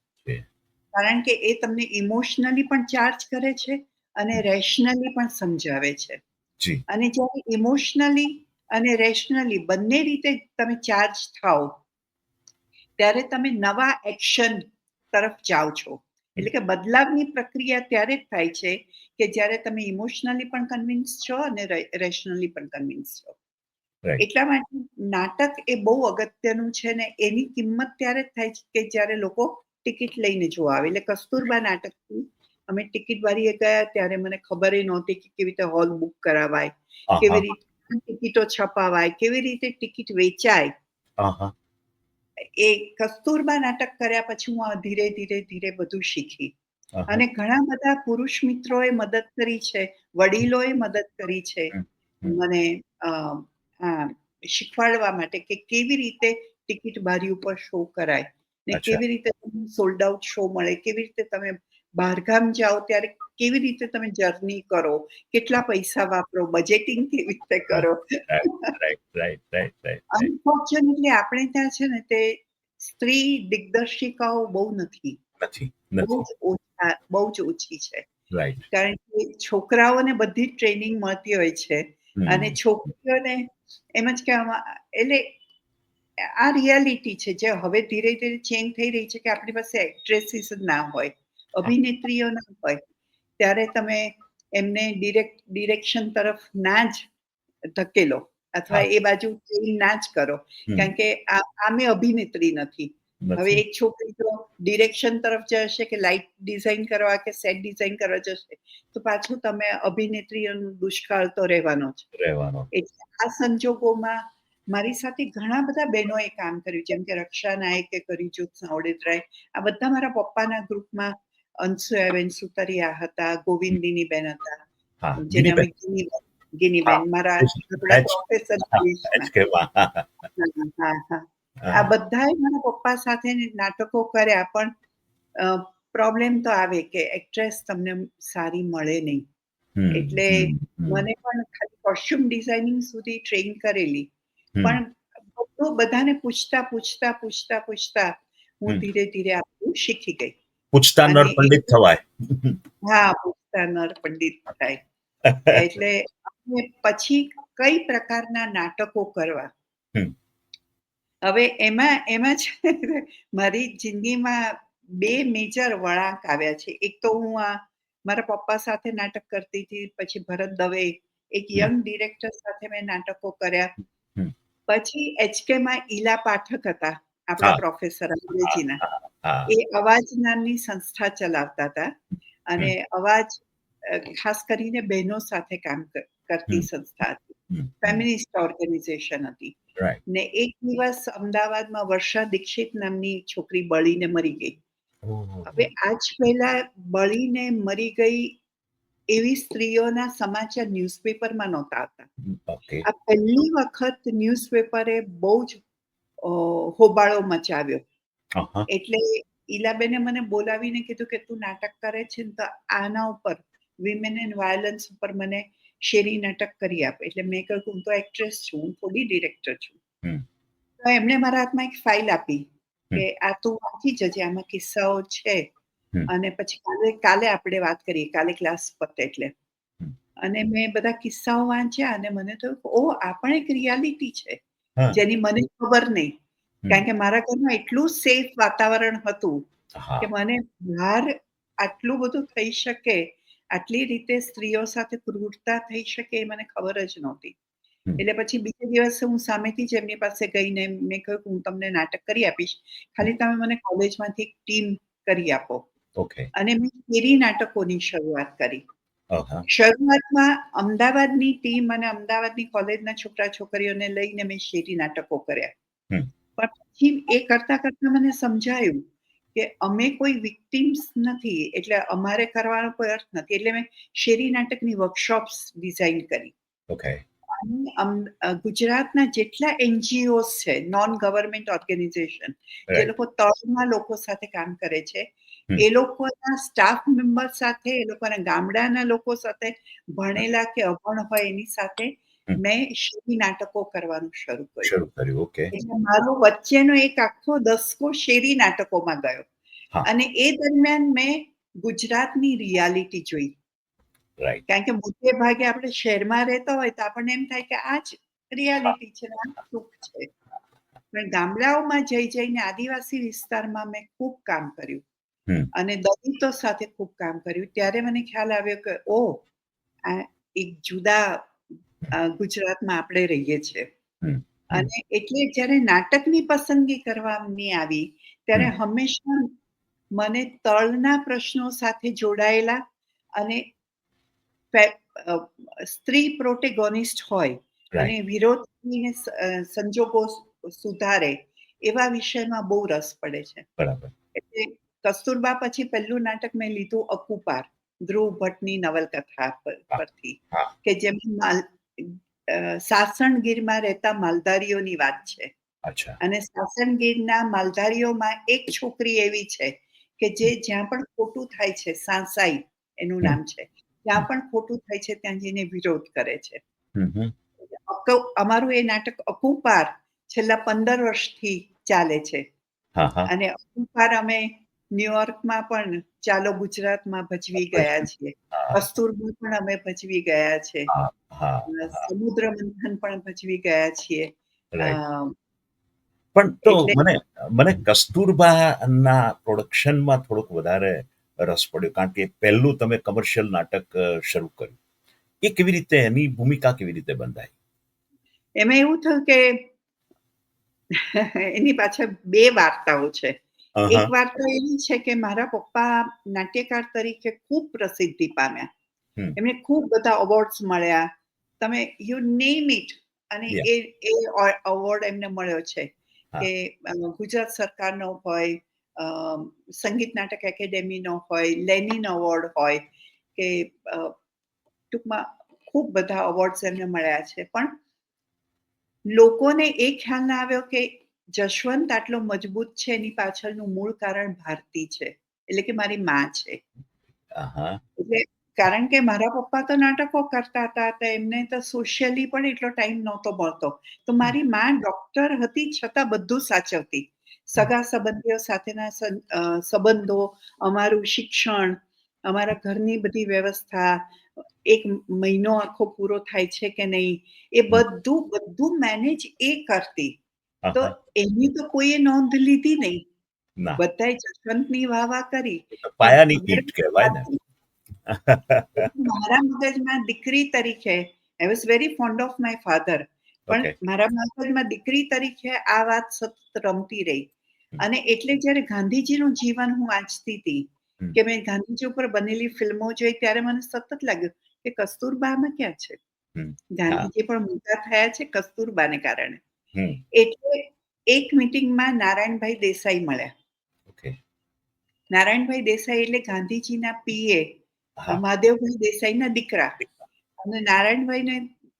કારણ કે એ તમને ઇમોશનલી પણ ચાર્જ કરે છે અને રેશનલી પણ સમજાવે છે. અને જ્યારે ઇમોશનલી અને રેશનલી બંને રીતે તમે ચાર્જ થાઓ ત્યારે તમે નવા એક્શન તરફ જાઓ છો. એટલે કે બદલાવની પ્રક્રિયા ત્યારે જ થાય છે કે જ્યારે તમે ઇમોશનલી પણ કન્વિન્સ છો અને રેશનલી પણ કન્વિન્સ છો. એટલા માટે નાટક એ બહુ અગત્યનું છે ને એની કિંમત ત્યારે જ થાય છે કે જ્યારે લોકો ટિકિટ લઈને જોવા આવે. એટલે કસ્તુરબા નાટકથી અમે ટિકિટ વાળીએ ગયા ત્યારે મને ખબર નહોતી કે કેવી રીતે હોલ બુક કરાવાય, કેવી રીતે ટિકિટો છપાવાય, કેવી રીતે ટિકિટ વેચાય. એ કસ્તુરબા નાટક કર્યા પછી હું ધીરે ધીરે ધીરે બધું શીખી. અને ઘણા બધા પુરુષ મિત્રોએ મદદ કરી છે, વડીલોએ મદદ કરી છે મને શીખવાડવા માટે કે કેવી રીતે ટિકિટ બારી ઉપર શો કરાય ને કેવી રીતે સોલ્ડ આઉટ શો મળે, કેવી રીતે તમે બહારગામ જાઓ ત્યારે કેવી રીતે તમે જર્ની કરો, કેટલા પૈસા વાપરો, બજેટિંગ કેવી રીતે કરો. અનફોર્ચ્યુનેટલી આપણે ત્યાં છે ને તે સ્ત્રી દિગ્દર્શિકાઓ બહુ નથી, બહુ જ ઓછી છે. કારણ કે છોકરાઓને બધી ટ્રેનિંગ મળતી હોય છે અને છોકરીઓને એમ જ કહેવામાં, એટલે આ રિયાલિટી છે જે હવે ધીરે ધીરે ચેન્જ થઈ રહી છે કે આપણી પાસે એક્ટ્રેસીસ જ ના હોય, અભિનેત્રીઓ ના હોય, ત્યારે તમે એમને ડિરેક્શન તરફ ના જ ધકેલો અથવા હા. એ બાજુ ના જ કરો, હમ. કારણ કે આમે અભિનેત્રી નથી. હવે નથી. એક છોકરી તો ડિરેક્શન તરફ જશે કે લાઇટ ડિઝાઇન કરવા કે સેટ ડિઝાઇન કરવા જશે, તો પાછું તમે અભિનેત્રીઓનું દુષ્કાળ તો રહેવાનો જ. રહેવાનો. એટલે આ સંજોગોમાં મારી સાથે ઘણા બધા બહેનોએ કામ કર્યું, જેમ કે રક્ષા નાયકે કર્યું, જ્યોત્સના ઓડેદરાએ, આ બધા મારા પપ્પાના ગ્રુપમાં અંશુયાબેન સુતરિયા હતા, ગોવિંદીની બેન હતા, હા, જેને અમે ગિનીબેન. ગિનીબેન, હા, મારા એજ, આપણા એજ. પ્રોફેસર હા, ઇંગ્લિશના. એજ કહેવા. હા, હા. આ હા. બધાએ મારા પપ્પા સાથે નાટકો કર્યા, પણ પ્રોબ્લેમ તો આવે કે એક્ટ્રેસ તમને સારી મળે નહીં. હમ, એટલે હમ, હમ, મને પણ ખાલી કોસ્ચ્યુમ ડિઝાઇનિંગ સુધી ટ્રેન કરેલી, હમ, પણ બધું બધાને પૂછતા હું હમ. ધીરે ધીરે આ બધું શીખી ગઈ. પૂછતા અને નર પંડિત થવાય. હા, પૂછતા નર પંડિત થાય. એટલે અમે પછી કઈ પ્રકારના નાટકો કરવા. હમ. હવે એમાં છે ને, મારી જિંદગીમાં 2 મેજર વળાંક આવ્યા છે. એક તો હું મારા પપ્પા સાથે નાટક કરતી હતી, પછી ભરત દવે, એક હમ. યંગ ડિરેક્ટર સાથે મેં નાટકો કર્યા. હમ. પછી એચકેમાં ઈલા પાઠક હતા, આપણા હા, પ્રોફેસર હા, અંગ્રેજીના. હા, હા. એ અવાજ નામની સંસ્થા ચલાવતા હતા, અને હમ, અવાજ ખાસ કરીને બહેનો સાથે કામ કરતી હમ, સંસ્થા હતી. હમ, હમ. ફેમિનિસ્ટ ઓર્ગેનાઇઝેશન હતી. રાઈટ. ને એક દિવસ અમદાવાદમાં વર્ષા દીક્ષિત નામની છોકરી બળીને મરી ગઈ. ઓહો. હવે આજ પહેલા બળીને મરી ગઈ એવી સ્ત્રીઓના સમાચાર ન્યૂઝપેપરમાં નહોતા આવતા. ઓકે. આ પહેલી વખત ન્યૂઝપેપરે બહુ જ હોબાળો મચાવ્યો. અહં. એટલે ઈલાબેને મને બોલાવીને કીધું કે તું નાટક કરે છે ને, તો આના ઉપર વિમેન એન્ડ વાયોલન્સ ઉપર મને શેરી નાટક કરી આપ. એટલે મેં કહ્યું હું તો એક્ટ્રેસ છું, હું થોડી ડિરેક્ટર છું. હમ. તો એમણે મારા હાથમાં એક ફાઇલ આપી હમ. કે આ તું વાંચી જજે, આમાં કિસ્સાઓ છે, હમ. અને પછી કાલે આપણે વાત કરીએ, કાલે ક્લાસ પતે એટલે. હમ. અને મેં બધા કિસ્સાઓ વાંચ્યા, અને મને થયું ઓ, આ પણ એક રિયાલિટી છે હા. જેની મને ખબર નહીં. હમ. કારણ કે મારા ઘરમાં એટલું સેફ વાતાવરણ હતું હા. કે મને બહાર આટલું બધું થઈ શકે, આટલી રીતે સ્ત્રીઓ સાથે ક્રૂરતા થઈ શકે, એ મને ખબર જ નહોતી. હમ. એટલે પછી બીજે દિવસે હું સામેથી જ એમની પાસે ગઈને મેં કહ્યું કે હું તમને નાટક કરી આપીશ, ખાલી તમે મને કોલેજમાંથી એક ટીમ કરી આપો. ઓકે. અને મેં શેરી નાટકોની શરૂઆત કરી. અહં. શરૂઆતમાં અમદાવાદની ટીમ અને અમદાવાદની કોલેજના છોકરા છોકરીઓને લઈને મેં શેરી નાટકો કર્યા. હમ. પણ પછી એ કરતા મને સમજાયું કે અમે કોઈ વિક્ટિમ્સ નથી, એટલે અમારે કરવાનો કોઈ અર્થ નથી. એટલે મેં શેરી નાટકની વર્કશોપ્સ ડિઝાઇન કરી. ઓકે. અને ગુજરાતના જેટલા NGOs છે, નોન ગવર્મેન્ટ ઓર્ગેનાઇઝેશન, જે રાઈટ. લોકો તળમાં લોકો સાથે કામ કરે છે, હમ. એ લોકોના સ્ટાફ મેમ્બર સાથે, એ લોકોના ગામડાના લોકો સાથે, ભણેલા કે અભણ હોય એની સાથે હમ. મેં શેરી નાટકો કરવાનું શરૂ કર્યું. શરૂ કર્યું. ઓકે. એટલે મારો વચ્ચેનો એક આખો દસકો શેરી નાટકોમાં ગયો. હા. અને એ દરમિયાન મેં ગુજરાતની રિયાલિટી જોઈ. રાઈટ. કારણ કે મોટે ભાગે આપણે શહેરમાં રહેતા હોય તો આપણને એમ થાય કે આ જ રિયાલિટી છે, આ જ સુખ છે. પણ ગામડાઓમાં જઈને આદિવાસી વિસ્તારમાં મેં ખૂબ કામ કર્યું, હમ. અને દલિતો સાથે ખૂબ કામ કર્યું. ત્યારે મને ખ્યાલ આવ્યો કે ઓહ, આ એક જુદા ગુજરાતમાં આપણે રહીએ છીએ. હમ. હમ. અને એટલે જ્યારે નાટકની પસંદગી કરવાની આવી, ત્યારે હમ. હંમેશા મને તળના પ્રશ્નો સાથે જોડાયેલા અને સ્ત્રી પ્રોટેગોનિસ્ટ હોય અને રાઈટ. વિરોધીને સંજોગો સુધારે એવા વિષયમાં બહુ રસ પડે છે. બરાબર. એટલે કસ્તુરબા પછી પહેલું નાટક મેં લીધું અકુપાર, ધ્રુવ ભટ્ટની નવલકથા હા. પરથી, હા. કે જેમાં સાસણ ગીરમાં રહેતા માલધારીઓની વાત છે. અચ્છા. અને સાસણગીરના માલધારીઓમાં એક છોકરી એવી છે કે જે જ્યાં પણ ખોટું થાય છે, સાંસાઈ એનું હમ. નામ છે, જ્યાં પણ ખોટું થાય છે ત્યાં જઈને વિરોધ કરે છે. હમ. હમ. અમારું એ નાટક અકુપાર છેલ્લા 15 વર્ષથી ચાલે છે. હા, હા. અને અકુપાર અમે ન્યુયોર્કમાં પણ ચાલો ગુજરાતમાં ભજવી ગયા છીએ. હા, કસ્તુરબા પણ અમે ભજવી ગયા છે. હા, હા, હા. સમુદ્ર મંથન પણ ભજવી ગયા છીએ. અ, રાઈટ. પણ તો એટલે મને મને કસ્તુરબાના પ્રોડક્શનમાં થોડોક વધારે રસ પડ્યો, કારણ કે પહેલું તમે કમર્શિયલ નાટક શરૂ કર્યું. એ કેવી રીતે, એની ભૂમિકા કેવી રીતે બંધાઈ? એમાં એવું થયું કે એની પાછળ 2 વાર્તાઓ છે. એક અહં. વાર્તા એવી છે કે મારા પપ્પા નાટ્યકાર તરીકે ખૂબ પ્રસિદ્ધિ પામ્યા. હમ. એમને ખૂબ બધા અવોર્ડ્સ મળ્યા. તમે યુ નેમ ઇટ અને યા. એ અવોર્ડ એમને મળ્યો છે હા. કે ગુજરાત સરકારનો હોય, અ, સંગીત નાટક એકેડેમીનો હોય, લેનિન એવોર્ડ હોય કે ટૂંકમાં ખૂબ બધા અવોર્ડ્સ એમને મળ્યા છે. પણ લોકોને એ ખ્યાલ ના આવ્યો કે જશવંત આટલો મજબૂત છે એની પાછળનું મૂળ કારણ ભારતી છે. એટલે કે મારી માં છે. આહા. એટલે કારણ કે મારા પપ્પા તો નાટકો કરતા હતા, તો એમને તો સોશિયલી પણ એટલો ટાઈમ નહોતો મળતો. તો મારી માં ડોક્ટર હતી છતાં બધું સાચવતી. સગા-સંબંધીઓ સાથેના સંબંધો, અમારું શિક્ષણ, અમારા ઘરની બધી વ્યવસ્થા, એક મહિનો આખો પૂરો થાય છે કે નહીં, એ બધું મેનેજ એ કરતી. તો આહા. એની તો કોઈએ નોંધ લીધી નહીં. ના, બધાએ જશવંતની વાહ-વાહ કરી. એ તો પણ પાયાની મારે ઈંટ કહેવાય ને. મારા મગજમાં દીકરી તરીકે I was very found of my father. પણ ઓકે. મારા મગજમાં દીકરી તરીકે આ વાત સતત રમતી રહી. હમ. અને એટલે જ્યારે ગાંધીજીનું જીવન હું વાંચતી હતી, હમ. કે મેં ગાંધીજી ઉપર બનેલી ફિલ્મો જોઈ, ત્યારે મને સતત લાગ્યું કે કસ્તુરબામાં ક્યાં છે? હમ. હા. ગાંધીજી પણ મોટા થયા છે કસ્તુરબાને કારણે. હમ. એટલે એક મીટિંગમાં નારાયણભાઈ દેસાઈ મળ્યા. ઓકે. નારાયણભાઈ દેસાઈ એટલે ગાંધીજીના પીએ, હા. મહાદેવભાઈ દેસાઈના દીકરા. અને નારાયણભાઈને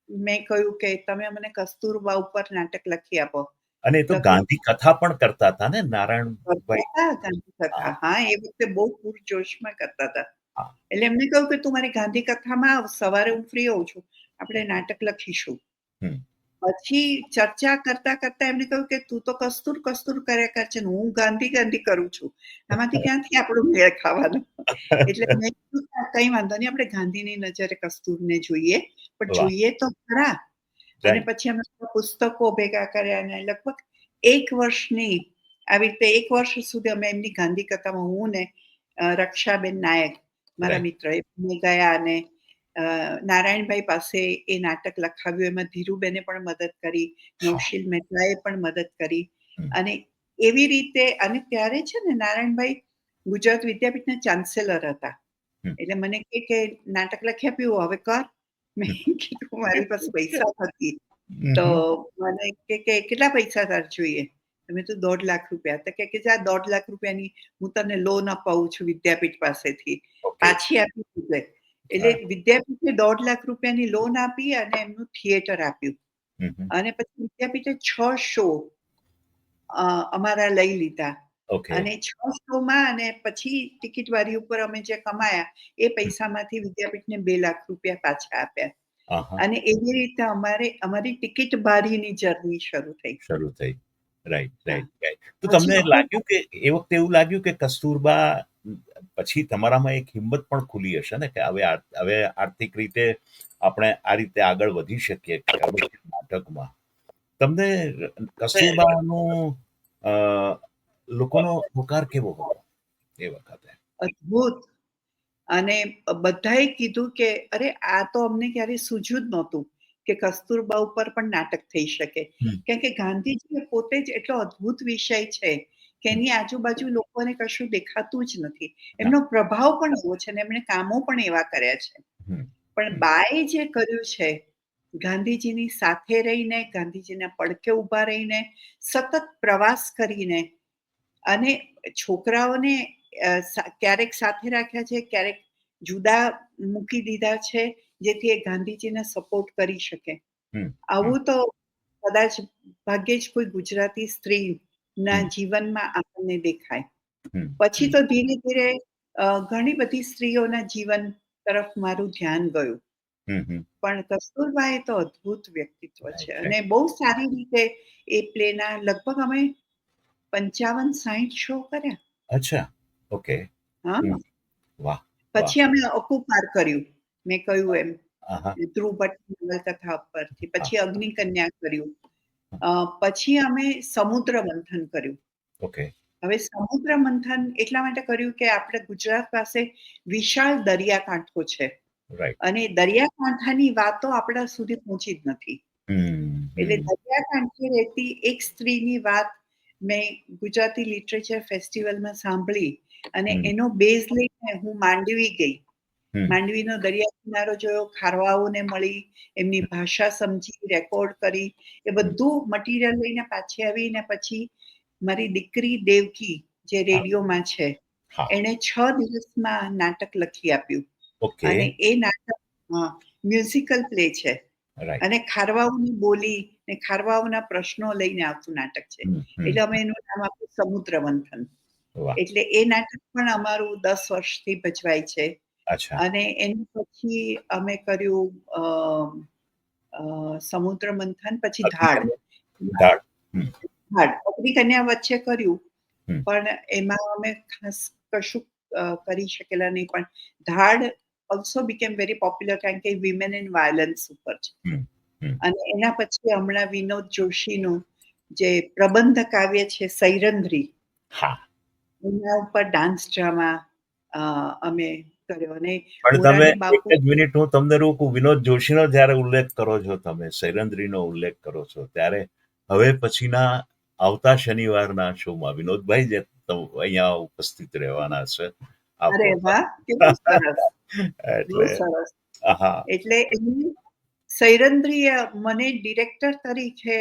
મેં કહ્યું કે તમે મને કસ્તુરબા ઉપર નાટક લખી આપો. અને એ તો તો કે ગાંધી કથા પણ કરતા હતા ને કરતા નારાયણભાઈ? હતા ગાંધી હા. કથા. હા, એ વખતે બહુ પૂરજોશમાં કરતા હતા. હા. એટલે એમને કહ્યું કે તું મારી ગાંધી કથામાં આવ, સવારે હું ફ્રી હોઉં છું. આપણે નાટક લખીશું. હમ. પછી ચર્ચા કરતા એમને કહ્યું કે તું તો કસ્તુર કર્યા કર છે ને હું ગાંધી કરું છું. આમાંથી ક્યાંથી આપણો મેળ ખાવાનો? એટલે મેં કીધું કે કંઈ વાંધો નહીં, આપણે ગાંધીની નજરે કસ્તુરને જોઈએ, પણ વાહ. જોઈએ તો ખરા. અને રાઈટ. પછી અમે પુસ્તકો ભેગા કર્યા અને લગભગ 1 વર્ષની આવી રીતે 1 વર્ષ સુધી અમે એમની ગાંધી કથામાં હું ને રક્ષાબેન નાયક, મારા રાઈટ. મિત્ર, એ બંને ગયા અને નારાયણભાઈ પાસે એ નાટક લખાવ્યું. એમાં ધીરુબેને પણ મદદ કરી, હા. નૌશીલ મહેતાએ પણ મદદ કરી. હમ. અને એવી રીતે, અને ત્યારે છે ને નારાયણભાઈ ગુજરાત વિદ્યાપીઠના ચાન્સેલર હતા. હમ. એટલે મને કે નાટક લખી આપ્યું, હવે કર. મેં કીધું મારી પાસે પૈસા નથી. તો હમ. મને કે કેટલા પૈસા તારે જોઈએ? તો મેં કીધું ₹1.5 લાખ. તો કે જા ₹1.5 લાખની હું તને લોન અપાવું છું વિદ્યાપીઠ પાસેથી. ઓકે. પાછી આપી દીધે. એટલે હા. વિદ્યાપીઠે ₹1.5 લાખની લોન આપી અને એમનું થિયેટર આપ્યું. હમ. હમ. અને પછી વિદ્યાપીઠે 6 શો અમારા લઈ લીધા. ઓકે. અને 6 શોમાં અને પછી ટિકિટ બારી ઉપર અમે જે કમાયા, એ પૈસામાંથી વિદ્યાપીઠને ₹2 લાખ પાછા આપ્યા. આહા. અને એવી રીતે અમારી ટિકિટ બારીની જર્ની શરૂ થઈ. શરૂ થઈ. રાઈટ, હા. Right, right. તો પછી તમને ખૂબ લાગ્યું કે એ વખતે એવું લાગ્યું કે કસ્તુરબા પછી તમારામાં એક હિંમત પણ ખુલી હશે ને, કે હવે આર્થિક રીતે આપણે આ રીતે આગળ વધી શકીએ કમર્શિયલ નાટકમાં. તમને કસ્તુરબાનું અ, લોકોનો હોકાર કેવો હતો એ વખતે? અદ્ભુત. અને બધાએ કીધું કે અરે આ તો અમને ક્યારેય સૂઝ્યું જ નહોતું કે કસ્તુરબા ઉપર પણ નાટક થઈ શકે. હમ. કેમ કે ગાંધીજી એ પોતે જ એટલો અદ્ભુત વિષય છે કે હમ. એની આજુબાજુ લોકોને કશું દેખાતું જ નથી. ના. એમનો પ્રભાવ પણ એવો છે અને એમણે કામો પણ એવા કર્યા છે. હમ. પણ બાએ જે કર્યું છે, ગાંધીજીની સાથે રહીને, ગાંધીજીના પડખે ઊભા રહીને, સતત પ્રવાસ કરીને, અને છોકરાઓને ક્યારેક સાથે રાખ્યા છે, ક્યારેક જુદા મૂકી દીધા છે, જેથી એ ગાંધીજીને સપોર્ટ કરી શકે. હમ. હમ. આવું તો કદાચ ભાગ્યે જ કોઈ ગુજરાતી સ્ત્રીના હમ. જીવનમાં આપણને દેખાય. હમ. પછી હમ. તો ધીરે-ધીરે ઘણી બધી સ્ત્રીઓના જીવન તરફ મારું ધ્યાન ગયું. હમ. હમ. પણ કસ્તુરબા એ તો અદ્ભુત વ્યક્તિત્વ છે રાઈટ, અને રાઈટ. બહુ સારી રીતે એ પ્લેના લગભગ અમે 55-60 શો કર્યા. અચ્છા. ઓકે. હા. હમ. વાહ, વાહ. પછી અમે અકુપાર કર્યું. મેં કહ્યું એમ, આહા. ધ્રુવ ભટ્ટની નવલકથા પરથી. હા. પછી અગ્નિકન્યા કર્યું. પછી અમે સમુદ્ર મંથન કર્યું. ઓકે. હવે સમુદ્ર મંથન એટલા માટે કર્યું કે આપણે ગુજરાત પાસે વિશાળ દરિયાકાંઠો છે રાઈટ. અને દરિયાકાંઠાની વાતો આપણા સુધી પહોંચી જ નથી. એટલે દરિયાકાંઠે રહેતી એક સ્ત્રીની વાત મેં ગુજરાતી લિટરેચર ફેસ્ટિવલમાં સાંભળી અને એનો બેઝ લઈને હું માંડવી ગઈ. માંડવીનો દરિયા કિનારો જોયો, ખારવાઓને મળી, એમની ભાષા સમજી, રેકોર્ડ કરી, એ બધું મટીરિયલ લઈને પાછી આવી ને પછી મારી દીકરી દેવકી જે રેડિયોમાં છે એણે 6 દિવસમાં નાટક લખી આપ્યું. ઓકે. અને એ નાટક મ્યુઝિકલ પ્લે છે રાઈટ. અને ખારવાઓની બોલી ને ખારવાઓના પ્રશ્નો લઈને આવતું નાટક છે. એટલે અમે એનું નામ આપ્યું સમુદ્ર મંથન. વાહ. એટલે એ નાટક પણ અમારું 10 વર્ષથી ભજવાય છે. અચ્છા. અને એની પછી અમે કર્યું સમુદ્ર મંથન, પછી ધાડ. ધાડ. અગ્નિ કન્યા વચ્ચે કર્યું પણ એમાં અમે ખાસ કશું કરી શકેલા નહીં. પણ ધાડ ઓલ્સો બીકેમ વેરી પોપ્યુલર કારણ કે વિમેન ઇન વાયલન્સ ઉપર છે. અને એના પછી હમણાં વિનોદ જોશીનું જે પ્રબંધ કાવ્ય છે સૈરંધ્રી, એના ઉપર ડાન્સ ડ્રામા અમે કર્યો. અને પણ તમે એક જ મિનિટ હું તમને રોકું. વિનોદ જોશીનો જ્યારે ઉલ્લેખ કરો છો, તમે સૈરંધ્રીનો ઉલ્લેખ કરો છો, ત્યારે હવે પછીના આવતા શનિવારના શોમાં વિનોદભાઈ જે અહીંયા ઉપસ્થિત રહેવાના છે. અરે વાહ, કેટલું સરસ. એટલે સરસ. એટલે એની સૈરંધ્રીએ મને ડિરેક્ટર તરીકે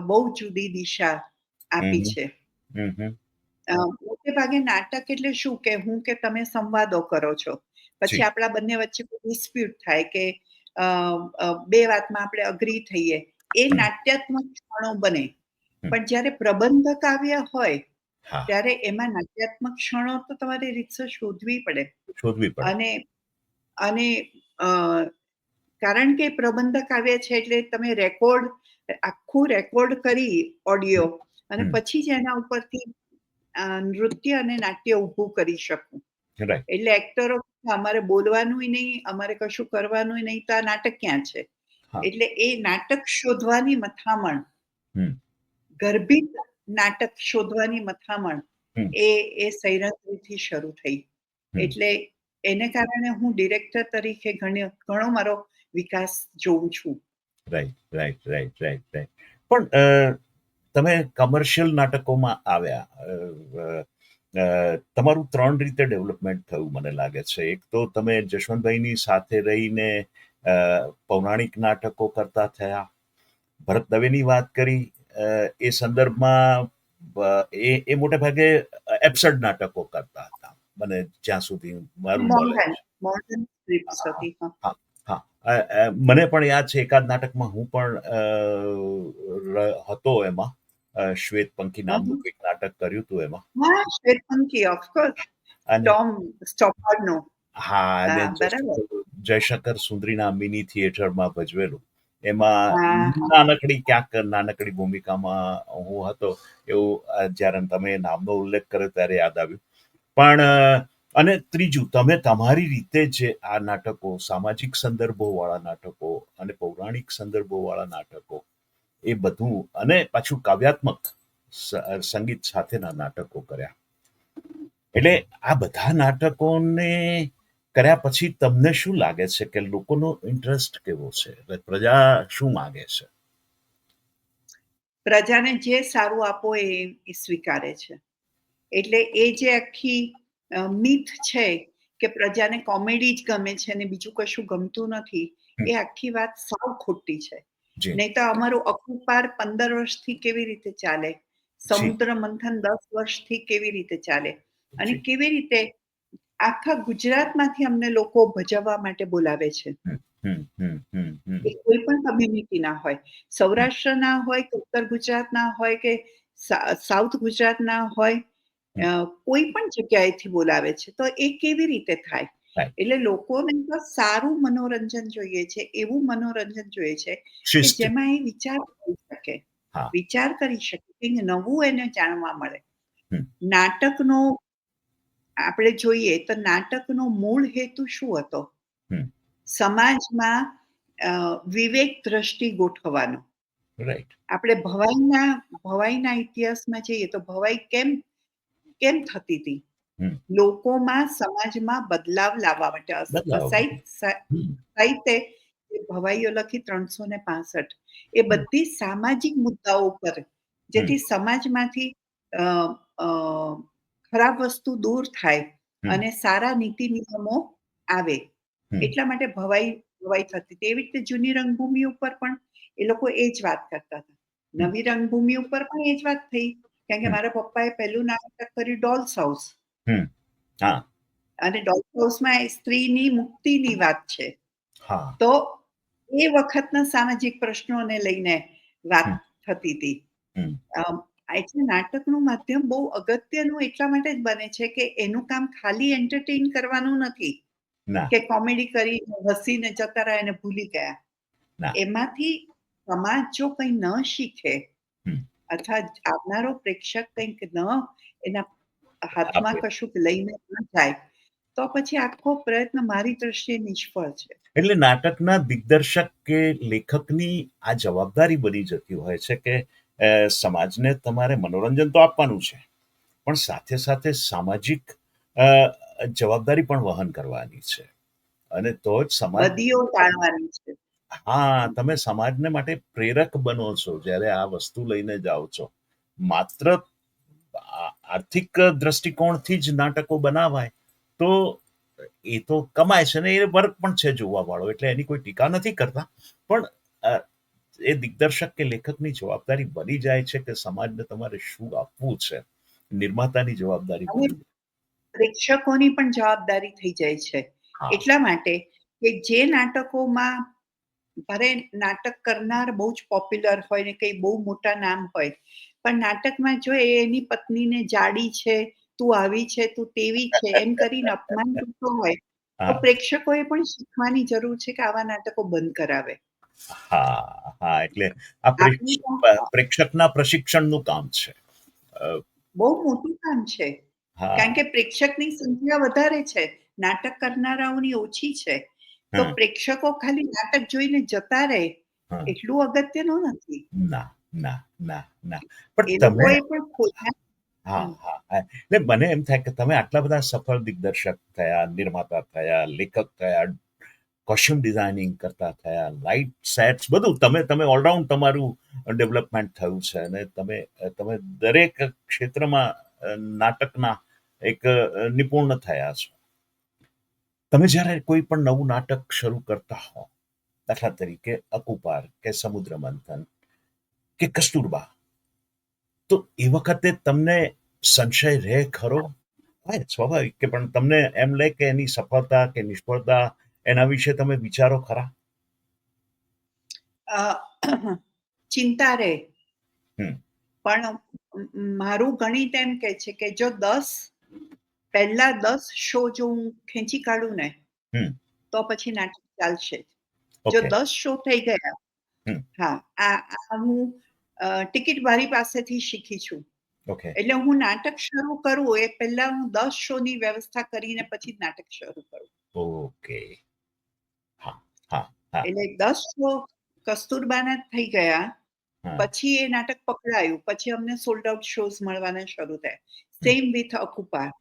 બહુ જુદી દિશા આપી છે. મોટે ભાગે નાટક એટલે શું કે હું કે તમે સંવાદો કરો છો, પછી આપણા બંને વચ્ચે કોઈ ડિસ્પ્યુટ થાય કે બે વાતમાં આપણે અગ્રી થઈએ, એ નાટ્યાત્મક ક્ષણો બને. પણ જ્યારે પ્રબંધ કાવ્ય હોય ત્યારે એમાં નાટ્યાત્મક ક્ષણો તો તમારે રીતસર શોધવી પડે. અને કારણ કે પ્રબંધ કાવ્ય છે એટલે તમે આખું રેકોર્ડ કરી ઓડિયો અને પછી જ એના ઉપરથી નૃત્ય અને નાટ્ય ઊભું કરી શકું. એટલે એક્ટરો અમારે બોલવાનું નહીં, અમારે કશું કરવાનું નહીં, તો આ નાટક ક્યાં છે? એટલે એ નાટક શોધવાની મથામણ, ગર્ભિત નાટક શોધવાની મથામણ એ સૈરંધ્રીથી શરૂ થઈ. એટલે એને કારણે હું ડિરેક્ટર તરીકે ઘણો મારો વિકાસ જોઉં છું. રાઈટ. પણ તમે કમર્શિયલ નાટકોમાં આવ્યા, તમારું 3 રીતે ડેવલપમેન્ટ થયું મને લાગે છે. એક તો તમે જશવંતભાઈની સાથે રહીને પૌરાણિક નાટકો કરતા થયા. ભરત દવેની વાત કરી, એ સંદર્ભમાં એ મોટે ભાગે એબ્સર્ડ નાટકો કરતા હતા, મને જ્યાં સુધી મારું નોલેજ. મને પણ યાદ છે એકાદ નાટકમાં હું પણ હતો. એમાં શ્વેતપંખી નામનું એક નાટક કર્યું હતું એમાં. શ્વેતપંખી, ઓફકોર્સ. ટોમ સ્ટોપાર્ડનો. જયશંકર સુંદરીના મિની થિયેટરમાં ભજવેલું. એમાં નાનકડી ભૂમિકામાં હું હતો. એવું જ્યારે તમે નામનો ઉલ્લેખ કર્યો ત્યારે યાદ આવ્યું. પણ અને ત્રીજું, તમે તમારી રીતે જે આ નાટકો, સામાજિક સંદર્ભોવાળા નાટકો અને પૌરાણિક સંદર્ભોવાળા નાટકો, એ બધું, અને પાછું કાવ્યાત્મક સંગીત સાથેના નાટકો કર્યા. એટલે આ બધા નાટકોને કર્યા પછી તમને શું લાગે છે કે લોકોનો ઇન્ટરેસ્ટ કેવો છે? પ્રજા શું માંગે છે? પ્રજાને જે સારું આપો એ સ્વીકારે છે. એટલે એ જે આખી મિથ છે કે પ્રજાને કોમેડી જ ગમે છે અને બીજું કશું ગમતું નથી, એ આખી વાત સાવ ખોટી છે. નહીં તો અમારું અકુપાર 15 વર્ષથી કેવી રીતે ચાલે, સમુદ્ર મંથન 10 વર્ષથી કેવી રીતે ચાલે, અને કેવી રીતે આખા ગુજરાતમાંથી અમને લોકો ભજવવા માટે બોલાવે છે. એ કોઈ પણ કમ્યુનિટીના હોય, સૌરાષ્ટ્રના હોય કે ઉત્તર ગુજરાતના હોય કે સાઉથ ગુજરાતના હોય, કોઈ પણ જગ્યાએથી બોલાવે છે. તો એ કેવી રીતે થાય? એટલે લોકોને તો સારું મનોરંજન જોઈએ છે, એવું મનોરંજન જોઈએ છે કે જેમાં એ વિચાર કરી શકે, કંઈક નવું એને જાણવા મળે. નાટકનો આપણે જોઈએ તો નાટકનો મૂળ હેતુ શું હતો? સમાજમાં વિવેક દ્રષ્ટિ ગોઠવવાનો. રાઈટ. આપણે ભવાઈના ઇતિહાસમાં જઈએ તો ભવાઈ કેમ કેમ થતી હતી? હમ. લોકોમાં, સમાજમાં બદલાવ લાવવા માટે બદલાવ માટે. હમ. સાહિત્ય જે ભવાઈઓ લખી 365 એ હમ. બધી સામાજિક મુદ્દાઓ પર જેથી સમાજમાંથી અ, અ, ખરાબ વસ્તુ દૂર થાય હમ. અને સારા નીતિ નિયમો આવે હમ. એટલા માટે ભવાઈ થતી હતી. એવી રીતે જૂની રંગભૂમિ ઉપર પણ એ લોકો એ જ વાત કરતા હતા. હમ. નવી રંગભૂમિ ઉપર પણ એ જ વાત થઈ કારણ કે હમ. મારા પપ્પાએ પહેલું નાટક કર્યું ડોલ્સ હાઉસ હમ. હા. અને ડોલ્સ હાઉસમાં સ્ત્રીની મુક્તિની વાત છે. હા. તો એ વખતના સામાજિક પ્રશ્નોને લઈને વાત હમ. થતી હતી. હમ. એટલે નાટકનું માધ્યમ બહુ અગત્યનું એટલા માટે જ બને છે કે એનું કામ ખાલી એન્ટરટેઇન કરવાનું નથી ના. કે કોમેડી કરી હસીને જતા રહ્યા અને ભૂલી ગયા. ના. એમાંથી સમાજ જો કંઈ ન શીખે હમ. અથવા આવનારો પ્રેક્ષક કંઈક એના હાથમાં આપે. કશુંક લઈને ન જાય તો પછી આખો પ્રયત્ન મારી દ્રષ્ટિએ નિષ્ફળ છે. એટલે નાટકના દિગ્દર્શક કે લેખકની આ જવાબદારી બની જતી હોય છે કે સમાજને તમારે મનોરંજન તો આપવાનું છે, પણ સાથે સાથે સામાજિક અ, જવાબદારી પણ વહન કરવાની છે. અને તો જ સમાજ. બદીઓ ટાળવાની છે. હા, તમે સમાજને માટે પ્રેરક બનો છો જ્યારે આ વસ્તુ લઈને જાઓ છો. માત્ર આર્થિક દ્રષ્ટિકોણથી જ નાટકો બનાવાય તો એ તો કમાય છે ને એ વર્ક પણ છે જોવા વાળો, એટલે એની કોઈ ટીકા નથી કરતા, પણ એ દિગ્દર્શક કે લેખકની જવાબદારી બની જાય છે કે સમાજને તમારે શું આપવું છે. નિર્માતાની જવાબદારી અને બની. પ્રેક્ષકોની પણ જવાબદારી થઈ જાય છે. હા. એટલા માટે કે જે નાટકોમાં ભલે નાટક કરનાર બહુ જ પોપ્યુલર હોય ને કંઈ બહુ મોટા નામ હોય, પણ નાટકમાં જો એની પત્નીને જાડી છે, તું આવી છે, તું તેવી છે, એમ કરીને અપમાન કરતો હોય, તો હા. પ્રેક્ષકોએ પણ શીખવાની જરૂર છે કે આવા નાટકો બંધ કરાવે. હા. હા, એટલે આ આપણી પણ પ્રેક્ષકના પ્રશિક્ષણનું કામ છે. અ, બહુ મોટું કામ છે. કારણ હા. કે પ્રેક્ષકની સંખ્યા વધારે છે, નાટક કરનારાઓની ઓછી છે. તો હા. પ્રેક્ષકો ખાલી નાટક જોઈને જતા રહે હા. એટલું અગત્યનું નથી. ના, ના, ના, ના. પણ એ તમે. લોકોએ પણ ખોટા હા, હા, હા. એટલે મને એમ થાય કે તમે આટલા બધા સફળ દિગ્દર્શક થયા, નિર્માતા થયા, લેખક થયા, કોસ્ચ્યુમ ડિઝાઇનિંગ કરતા થયા, લાઇટ સેટ્સ બધું તમે ઓલરાઉન્ડ તમારું ડેવલપમેન્ટ થયું છે અને તમે તમે દરેક ક્ષેત્રમાં નાટકના એક નિપુણ થયા છો. તમે જ્યારે કોઈ પણ નવું નાટક શરૂ કરતા હો, દાખલા તરીકે અકુપાર કે સમુદ્ર મંથન કે કસ્તુરબા, તો એ વખતે તમને સંશય રહે ખરો? હા, સ્વાભાવિક કે પણ તમને એમ લે કે એની સફળતા કે નિષ્ફળતા એના વિશે તમે વિચારો ખરા? અ, ચિંતા રહે. હમ. પણ મારું ગણિત એમ કે છે કે જો પહેલા 10 શો જો હું ખેંચી કાઢું ને હમ. તો પછી નાટક ચાલશે. જો ઓકે. 10 શો થઈ ગયા, હમ. હા, આ હું ટિકિટ મારી પાસેથી શીખી છું. ઓકે. એટલે હું નાટક શરૂ કરું એ પહેલા હું 10 શોની વ્યવસ્થા કરીને પછી નાટક શરૂ કરું. ઓકે. હા. હા. હા. એટલે 10 શો કસ્તુરબાના થઈ ગયા, હા. પછી એ નાટક પકડાયું, પછી અમને સોલ્ડ આઉટ શોઝ મળવાના શરૂ થયા. હમ. Same with Akupar.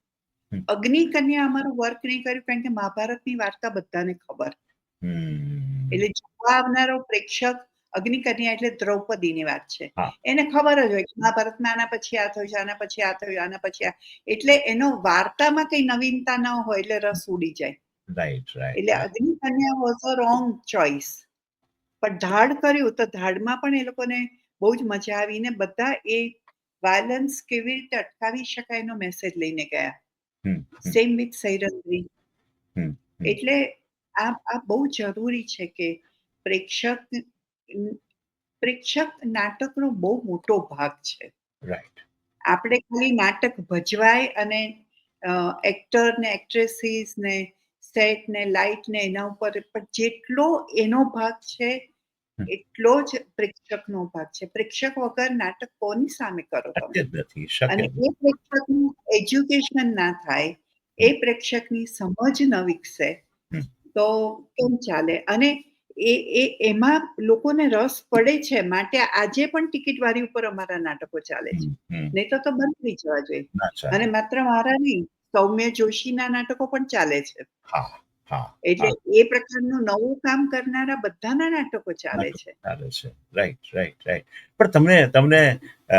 હમ. અગ્નિકન્યા અમારું વર્ક નહીં કર્યું કારણ કે મહાભારતની વાર્તા બધાને ખબર. હમ. એટલે જોવા આવનારો પ્રેક્ષક અગ્નિકન્યા એટલે દ્રૌપદીની વાત છે. હા. એને ખબર જ હોય કે મહાભારતમાં આના પછી આ થયું છે, આના પછી આ થયું, આના પછી આ. એટલે એનો વાર્તામાં કઈ નવીનતા ન હોય એટલે રસ ઉડી જાય. રાઈટ, રાઈટ, એટલે right. Agnikanya was a wrong choice. પણ ધાડ કર્યું તો ધાડમાં પણ એ લોકોને બહુ જ મજા આવી ને બધા એ વાયલન્સ કેવી રીતે અટકાવી શકાય એનો મેસેજ લઈને ગયા. Hmm. Hmm. Same with Sairandhri. Hmm. Hmm. એટલે આ બહુ જરૂરી છે કે પ્રેક્ષક નાટકનો બહુ મોટો ભાગ છે. રાઈટ. આપણે ખાલી નાટક ભજવાય અને એક્ટર ને એક્ટ્રેસીસ ને સેટ ને લાઇટ ને એના ઉપર પણ જેટલો એનો ભાગ છે હમ. એટલો જ પ્રેક્ષકનો ભાગ છે. પ્રેક્ષક વગર નાટક કોની સામે કરો તમે? શક્ય જ નથી. શક્ય અને જ નથી. એ પ્રેક્ષકનું એજ્યુકેશન ના થાય, એ હમ. પ્રેક્ષકની સમજ ન વિકસે હમ. તો કેમ ચાલે? અને એ એ એમાં લોકોને રસ પડે છે માટે આજે પણ ટિકિટવારી ઉપર અમારા નાટકો ચાલે છે. નહીં તો બંધ થઈ જવા જોઈએ. ના ચાલે. અને માત્ર મારા નહીં, સૌમ્ય જોશીના નાટકો પણ ચાલે છે. હા, હા, એટલે હા. એ પ્રકારનું નવું કામ કરનારા બધાના નાટકો ચાલે નાટકો છે. ચાલે છે. Right, right, right. પણ તમને તમને અ,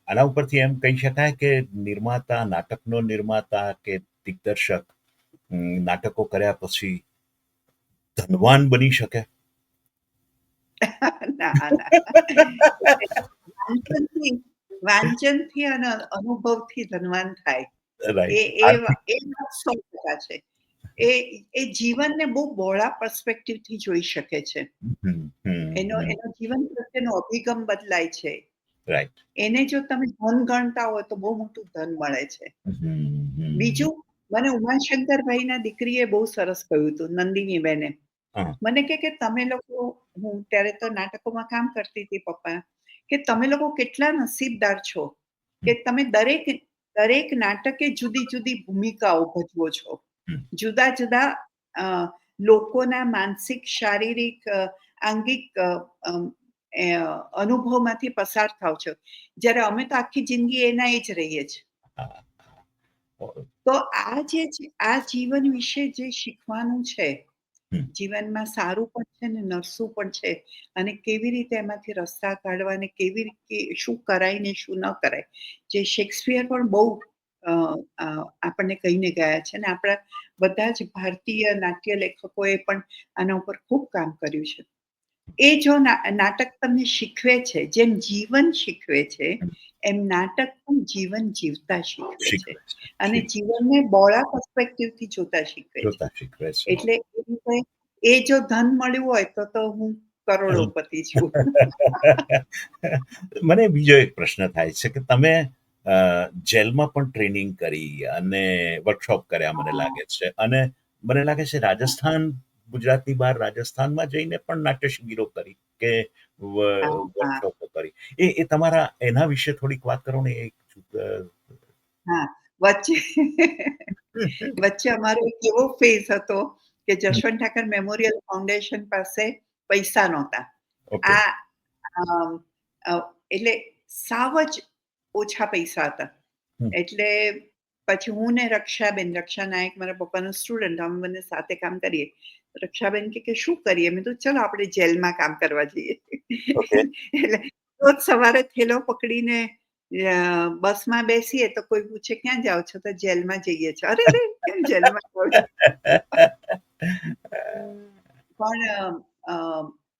આના ઉપરથી એમ કહી શકાય કે નિર્માતા, નાટકનો નિર્માતા કે દિગ્દર્શક નાટકો કર્યા પછી ધનવાન બની શકે? ના, ના. વાંચનથી વાંચનથી અને અનુભવથી ધનવાન થાય. એ રાઈટ. એ આર્થિક. એ વાત 100% છે. એ એ જીવનને બહુ બહોળા પર્સ્પેક્ટિવથી જોઈ શકે છે. હમ, હમ, એનો હમ. એનો જીવન પ્રત્યેનો અભિગમ બદલાય છે. રાઈટ. એને જો તમે ધન ગણતા હોય તો બહુ મોટું ધન મળે છે. હમ, હમ. બીજું, મને ઉમાશંકરભાઈના દીકરીએ બહુ સરસ કહ્યું હતું, નંદિનીબેને. હા. મને કે તમે લોકો, હું ત્યારે તો નાટકોમાં કામ કરતી હતી પપ્પા, કે તમે લોકો કેટલા નસીબદાર છો કે તમે દરેક દરેક નાટકે જુદી જુદી ભૂમિકાઓ ભજવો છો. હમ. જુદા જુદા અ, લોકોના માનસિક, શારીરિક, આંગિક અનુભવમાંથી પસાર થાવ છો. જ્યારે અમે તો આખી જિંદગી એના જ રહીએ છીએ. હા, હા. તો આ જે છે, આ જીવન વિશે જે શીખવાનું છે, હમ. જીવનમાં સારું પણ છે ને નરસું પણ છે, અને કેવી રીતે એમાંથી રસ્તા કાઢવા અને કેવી રીતે શું કરાય ને શું ન કરાય, જે શેક્સપિયર પણ બહુ આપણને કહીને ગયા છે ને આપણા બધા જ ભારતીય નાટ્ય લેખકોએ પણ આના ઉપર ખૂબ કામ કર્યું છે. એ જો નાટક તમને શીખવે છે, જેમ જીવન શીખવે છે, એમ નાટક પણ જીવન જીવતા શીખવે છે. શીખવે છે. અને જીવનને બહોળા પર્સ્પેક્ટિવથી જોતા શીખવે છે. જોતા શીખવે છે. એટલે એ રીતે એ જો ધન મળ્યું હોય તો હું કરોડોપતિ છું. મને બીજો એક પ્રશ્ન થાય છે કે તમે જેલમાં પણ ટ્રેનિંગ કરી અને વર્કશોપ કર્યા મને લાગે છે, અને મને લાગે છે રાજસ્થાન, ગુજરાતની બહાર રાજસ્થાનમાં જઈને પણ નાટ્ય શિબિરો કરી કે હા, હા, વર્કશોપો કરી. એ તમારા એના વિશે થોડીક વાત કરો ને. હા. વચ્ચે વચ્ચે અમારો એક એવો ફેઝ હતો કે જશવંત ઠાકર મેમોરિયલ ફાઉન્ડેશન પાસે પૈસા નહોતા. ઓકે. આ અમ, અ, એટલે સાવ જ ઓછા પૈસા હતા. હમ. એટલે પછી હું ને રક્ષાબેન, રક્ષા નાયક મારા પપ્પાનો સ્ટુડન્ટ, અમે બંને સાથે કામ કરીએ. રક્ષાબેન કે શું કરીએ? મેં કીધું ચલો આપણે જેલમાં કામ કરવા જઈએ. ઓકે. એટલે રોજ સવારે થેલો પકડીને બસમાં બેસીએ તો કોઈ પૂછે ક્યાં જાઓ છો? તો જેલમાં જઈએ છીએ. અરે રે! કેમ જેલમાં જાઓ છો? પણ અ,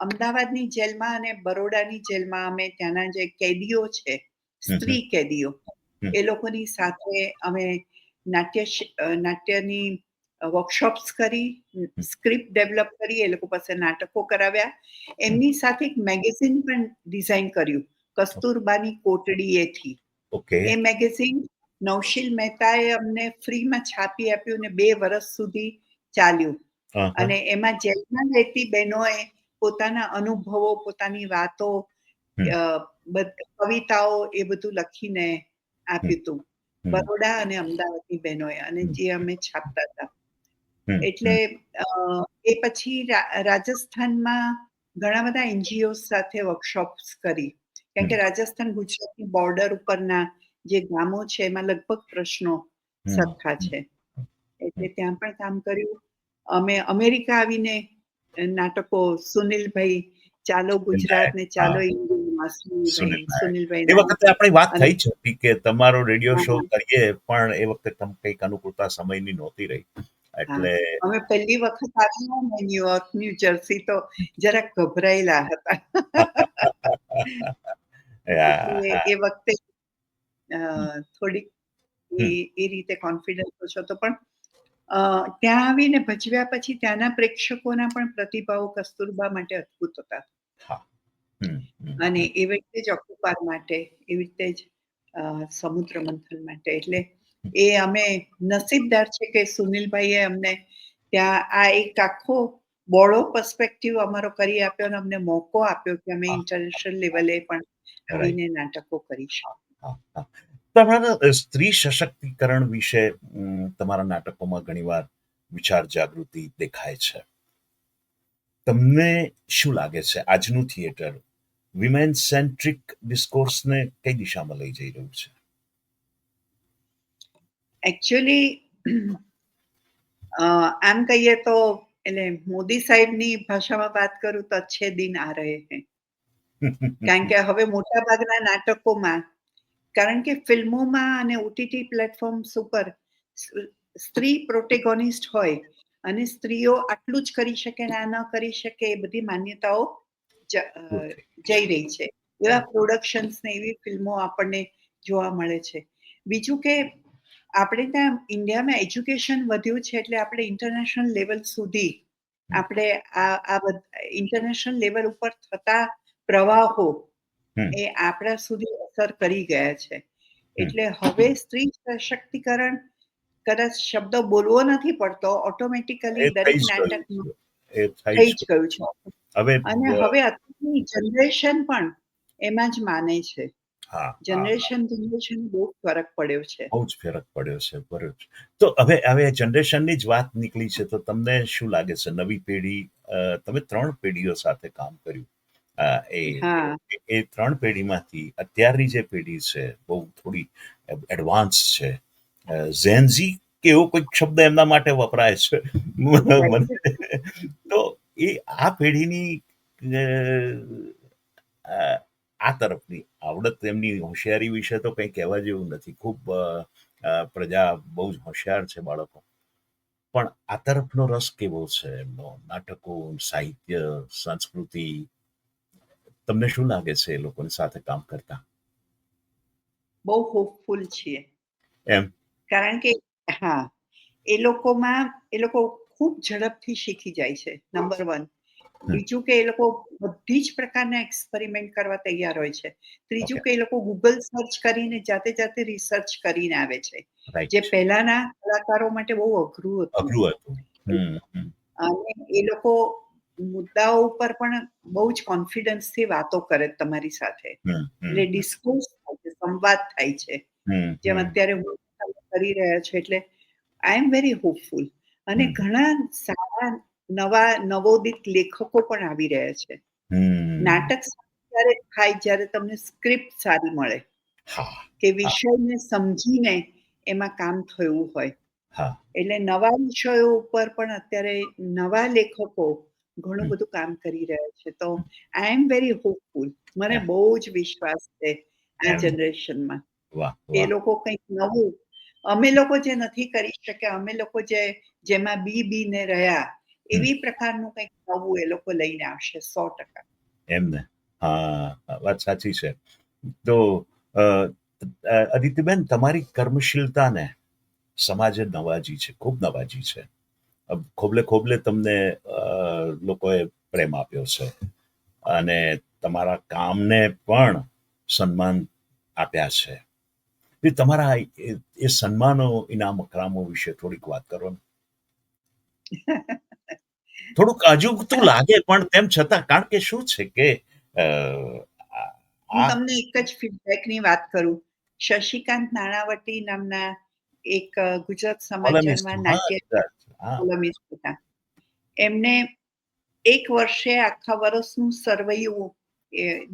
અમદાવાદની જેલમાં અને બરોડાની જેલમાં અમે ત્યાંના જે કેદીઓ છે, સ્ત્રી કેદીઓ, એ લોકોની સાથે અમે નાટ્યની વર્કશોપ્સ કરી, સ્ક્રિપ્ટ ડેવલપ કરી, એ લોકો પાસે નાટકો કરાવ્યા. એમની સાથે એક મેગેઝિન પણ ડિઝાઇન કર્યું, કસ્તુરબાની કોટડીએથી. ઓકે. એ મેગેઝિન નૌશીલ મહેતાએ અમને ફ્રીમાં છાપી આપ્યું અને 2 વર્ષ સુધી ચાલ્યું. અને એમાં જેલમાં રહેતી બહેનોએ પોતાના અનુભવો, પોતાની વાતો, કવિતાઓ એ બધું લખીને આપ્યું હતું. બરોડા અને અમદાવાદની બહેનોએ, અને જે અમે છાપતા હતા. એટલે એ પછી રાજસ્થાનમાં ઘણા બધા એનજીઓ સાથે વર્કશોપ્સ કરી. કારણ કે રાજસ્થાન ગુજરાતની બોર્ડર ઉપરના જે ગામો છે એમાં લગભગ પ્રશ્નો સરખા છે. એટલે ત્યાં પણ કામ કર્યું. અમે અમેરિકા આવીને નાટકો, સુનિલભાઈ, ચાલો ગુજરાત ને ચાલો ઇન્ડિયામાં, સુનિલભાઈ એ વખતે આપણી વાત અને થઈ છે કે તમારો રેડિયો શો હા, કરીએ, પણ એ વખતે કંઈક અનુકૂળતા સમયની નહોતી રહી. હા. એટલે અમે પહેલી વખત આવ્યા ને ન્યુયોર્ક, ન્યૂ જર્સી, તો જરાક ગભરાયેલા હતા. એટલે એ વખતે થોડીક એ રીતે કોન્ફિડન્સ ઓછો હતો. પણ ત્યાં આવીને ભજવ્યા પછી ત્યાંના પ્રેક્ષકોના પણ પ્રતિભાવો કસ્તુરબા માટે અદ્ભુત હતા. અને એવી રીતે જ ઓક્યુપાર માટે, એવી રીતે જ સમુદ્ર મંથન માટે. એટલે એ અમે નસીબદાર છે કે સુનિલભાઈએ અમને ત્યાં આ એક આખો બોળો પર્સ્પેક્ટિવ અમારો કરી આપ્યો અને અમને મોકો આપ્યો કે અમે ઇન્ટરનેશનલ લેવલે પણ આવીને નાટકો કરી શકીએ. તમારા સ્ત્રી સશક્તિકરણ વિશે તમારા નાટકોમાં ઘણીવાર વિચાર જાગૃતિ દેખાય છે. તમને શું લાગે છે આજનું થિયેટર વિમેન સેન્ટ્રિક ડિસ્કોર્સને કઈ દિશામાં લઈ જઈ રહ્યું છે? એકચ્યુઅલી આમ કહીએ તો એટલે મોદી સાહેબની ભાષામાં વાત કરું તો અચ્છે દિન આ રહે હૈ. કારણ કે હવે મોટાભાગના નાટકોમાં, કારણ કે ફિલ્મોમાં અને ઓટીટી પ્લેટફોર્મ્સ ઉપર સ્ત્રી પ્રોટેગોનિસ્ટ હોય અને સ્ત્રીઓ આટલું જ કરી શકે ને આ ન કરી શકે એ બધી માન્યતાઓ જઈ રહી છે. એવા પ્રોડક્શન્સ ને એવી ફિલ્મો આપણને જોવા મળે છે. બીજું કે આપણે ત્યાં ઇન્ડિયામાં એજ્યુકેશન વધ્યું છે એટલે આપણે ઇન્ટરનેશનલ લેવલ સુધી આપણે આ ઇન્ટરનેશનલ લેવલ ઉપર થતા પ્રવાહો એ આપણા સુધી અસર કરી ગયા છે. એટલે હવે સ્ત્રી સશક્તિકરણ કદાચ શબ્દ બોલવો નથી પડતો, ઓટોમેટિકલી દરેક નાટકમાં થઈ જ ગયું છે. અને હવે અત્યારની જનરેશન પણ એમાં જ માને છે. જનરેશન બહુ ફરક પડ્યો છે. બહુ જ ફરક પડ્યો છે. બરોબર. તો હવે જનરેશનની જ વાત નીકળી છે તો તમને શું લાગે છે નવી પેઢી, તમે 3 પેઢીઓ સાથે કામ કર્યું, એ 3 પેઢીમાંથી અત્યારની જે પેઢી છે બહુ થોડી એડવાન્સ છે, ઝેનઝી કે એવો કોઈક શબ્દ એમના માટે વપરાય છે તો એ આ પેઢીની આ તરફની આવડત, એમની હોશિયારી વિશે તો કંઈ કહેવા જેવું નથી. ખૂબ પ્રજા બહુ જ હોશિયાર છે બાળકો. પણ આ તરફનો રસ કેવો છે એમનો? નાટકો, સાહિત્ય, સંસ્કૃતિ, તમને શું લાગે છે એ લોકોની સાથે કામ કરતા? બહુ હોપફુલ છીએ એમ? કારણ કે એ લોકો ખૂબ ઝડપથી શીખી જાય છે, નંબર 1. બીજું કે એ લોકો બધી જ પ્રકારના એક્સપેરિમેન્ટ કરવા તૈયાર હોય છે. ત્રીજું કે એ લોકો ગૂગલ સર્ચ કરીને જાતે રિસર્ચ કરીને આવે છે, જે પહેલાના કલાકારો માટે બહુ અઘરું હતું. અને એ લોકો મુદ્દાઓ ઉપર પણ બહુ જ કોન્ફિડન્સથી વાતો કરે તમારી સાથે. એટલે ડિસ્કોર્સ થાય છે, સંવાદ થાય છે, જેમ અત્યારે હું કરી રહ્યા છું. એટલે આઈ એમ વેરી હોપફુલ. અને ઘણા સારા નવોદિત લેખકો પણ આવી રહ્યા છે. નાટક ત્યારે થાય જ્યારે તમને સ્ક્રિપ્ટ સારી મળે, કે વિષયને સમજીને એમાં કામ થયું હોય. એટલે નવા વિષયો ઉપર પણ અત્યારે નવા લેખકો ઘણું બધું કામ કરી રહ્યા છે. તો આઈ એમ વેરી હોપફુલ. મને બહુ જ વિશ્વાસ છે આ જનરેશનમાં. એ લોકો કંઈક નવું, અમે લોકો જે નથી કરી શક્યા, અમે લોકો જેમાં બી ને રહ્યા, એવી પ્રકારનું કંઈક નવું એ લોકો લઈને આવશે 100%. એમને વાત સાચી છે. તો અદિતિબેન, તમારી કર્મશીલતાને સમાજે નવાજી છે, ખૂબ નવાજી છે. ખોબલે તમને લોકોએ પ્રેમ આપ્યો છે અને તમારા કામને પણ સન્માન આપ્યા છે. તમારા એ સન્માનો, ઇનામ અકરામો વિશે થોડીક વાત કરો ને. થોડુંક અજુગતું લાગે પણ તેમ છતાં, કારણ કે શું છે કે હું તમને એક જ ફીડબેકની વાત કરું. શશિકાંત નાણાવટી નામના એક ગુજરાત સમાચારમાં નાટ્ય કોલમિસ્ટ હતા. એમને એક વર્ષે આખા વર્ષનું સરવૈયું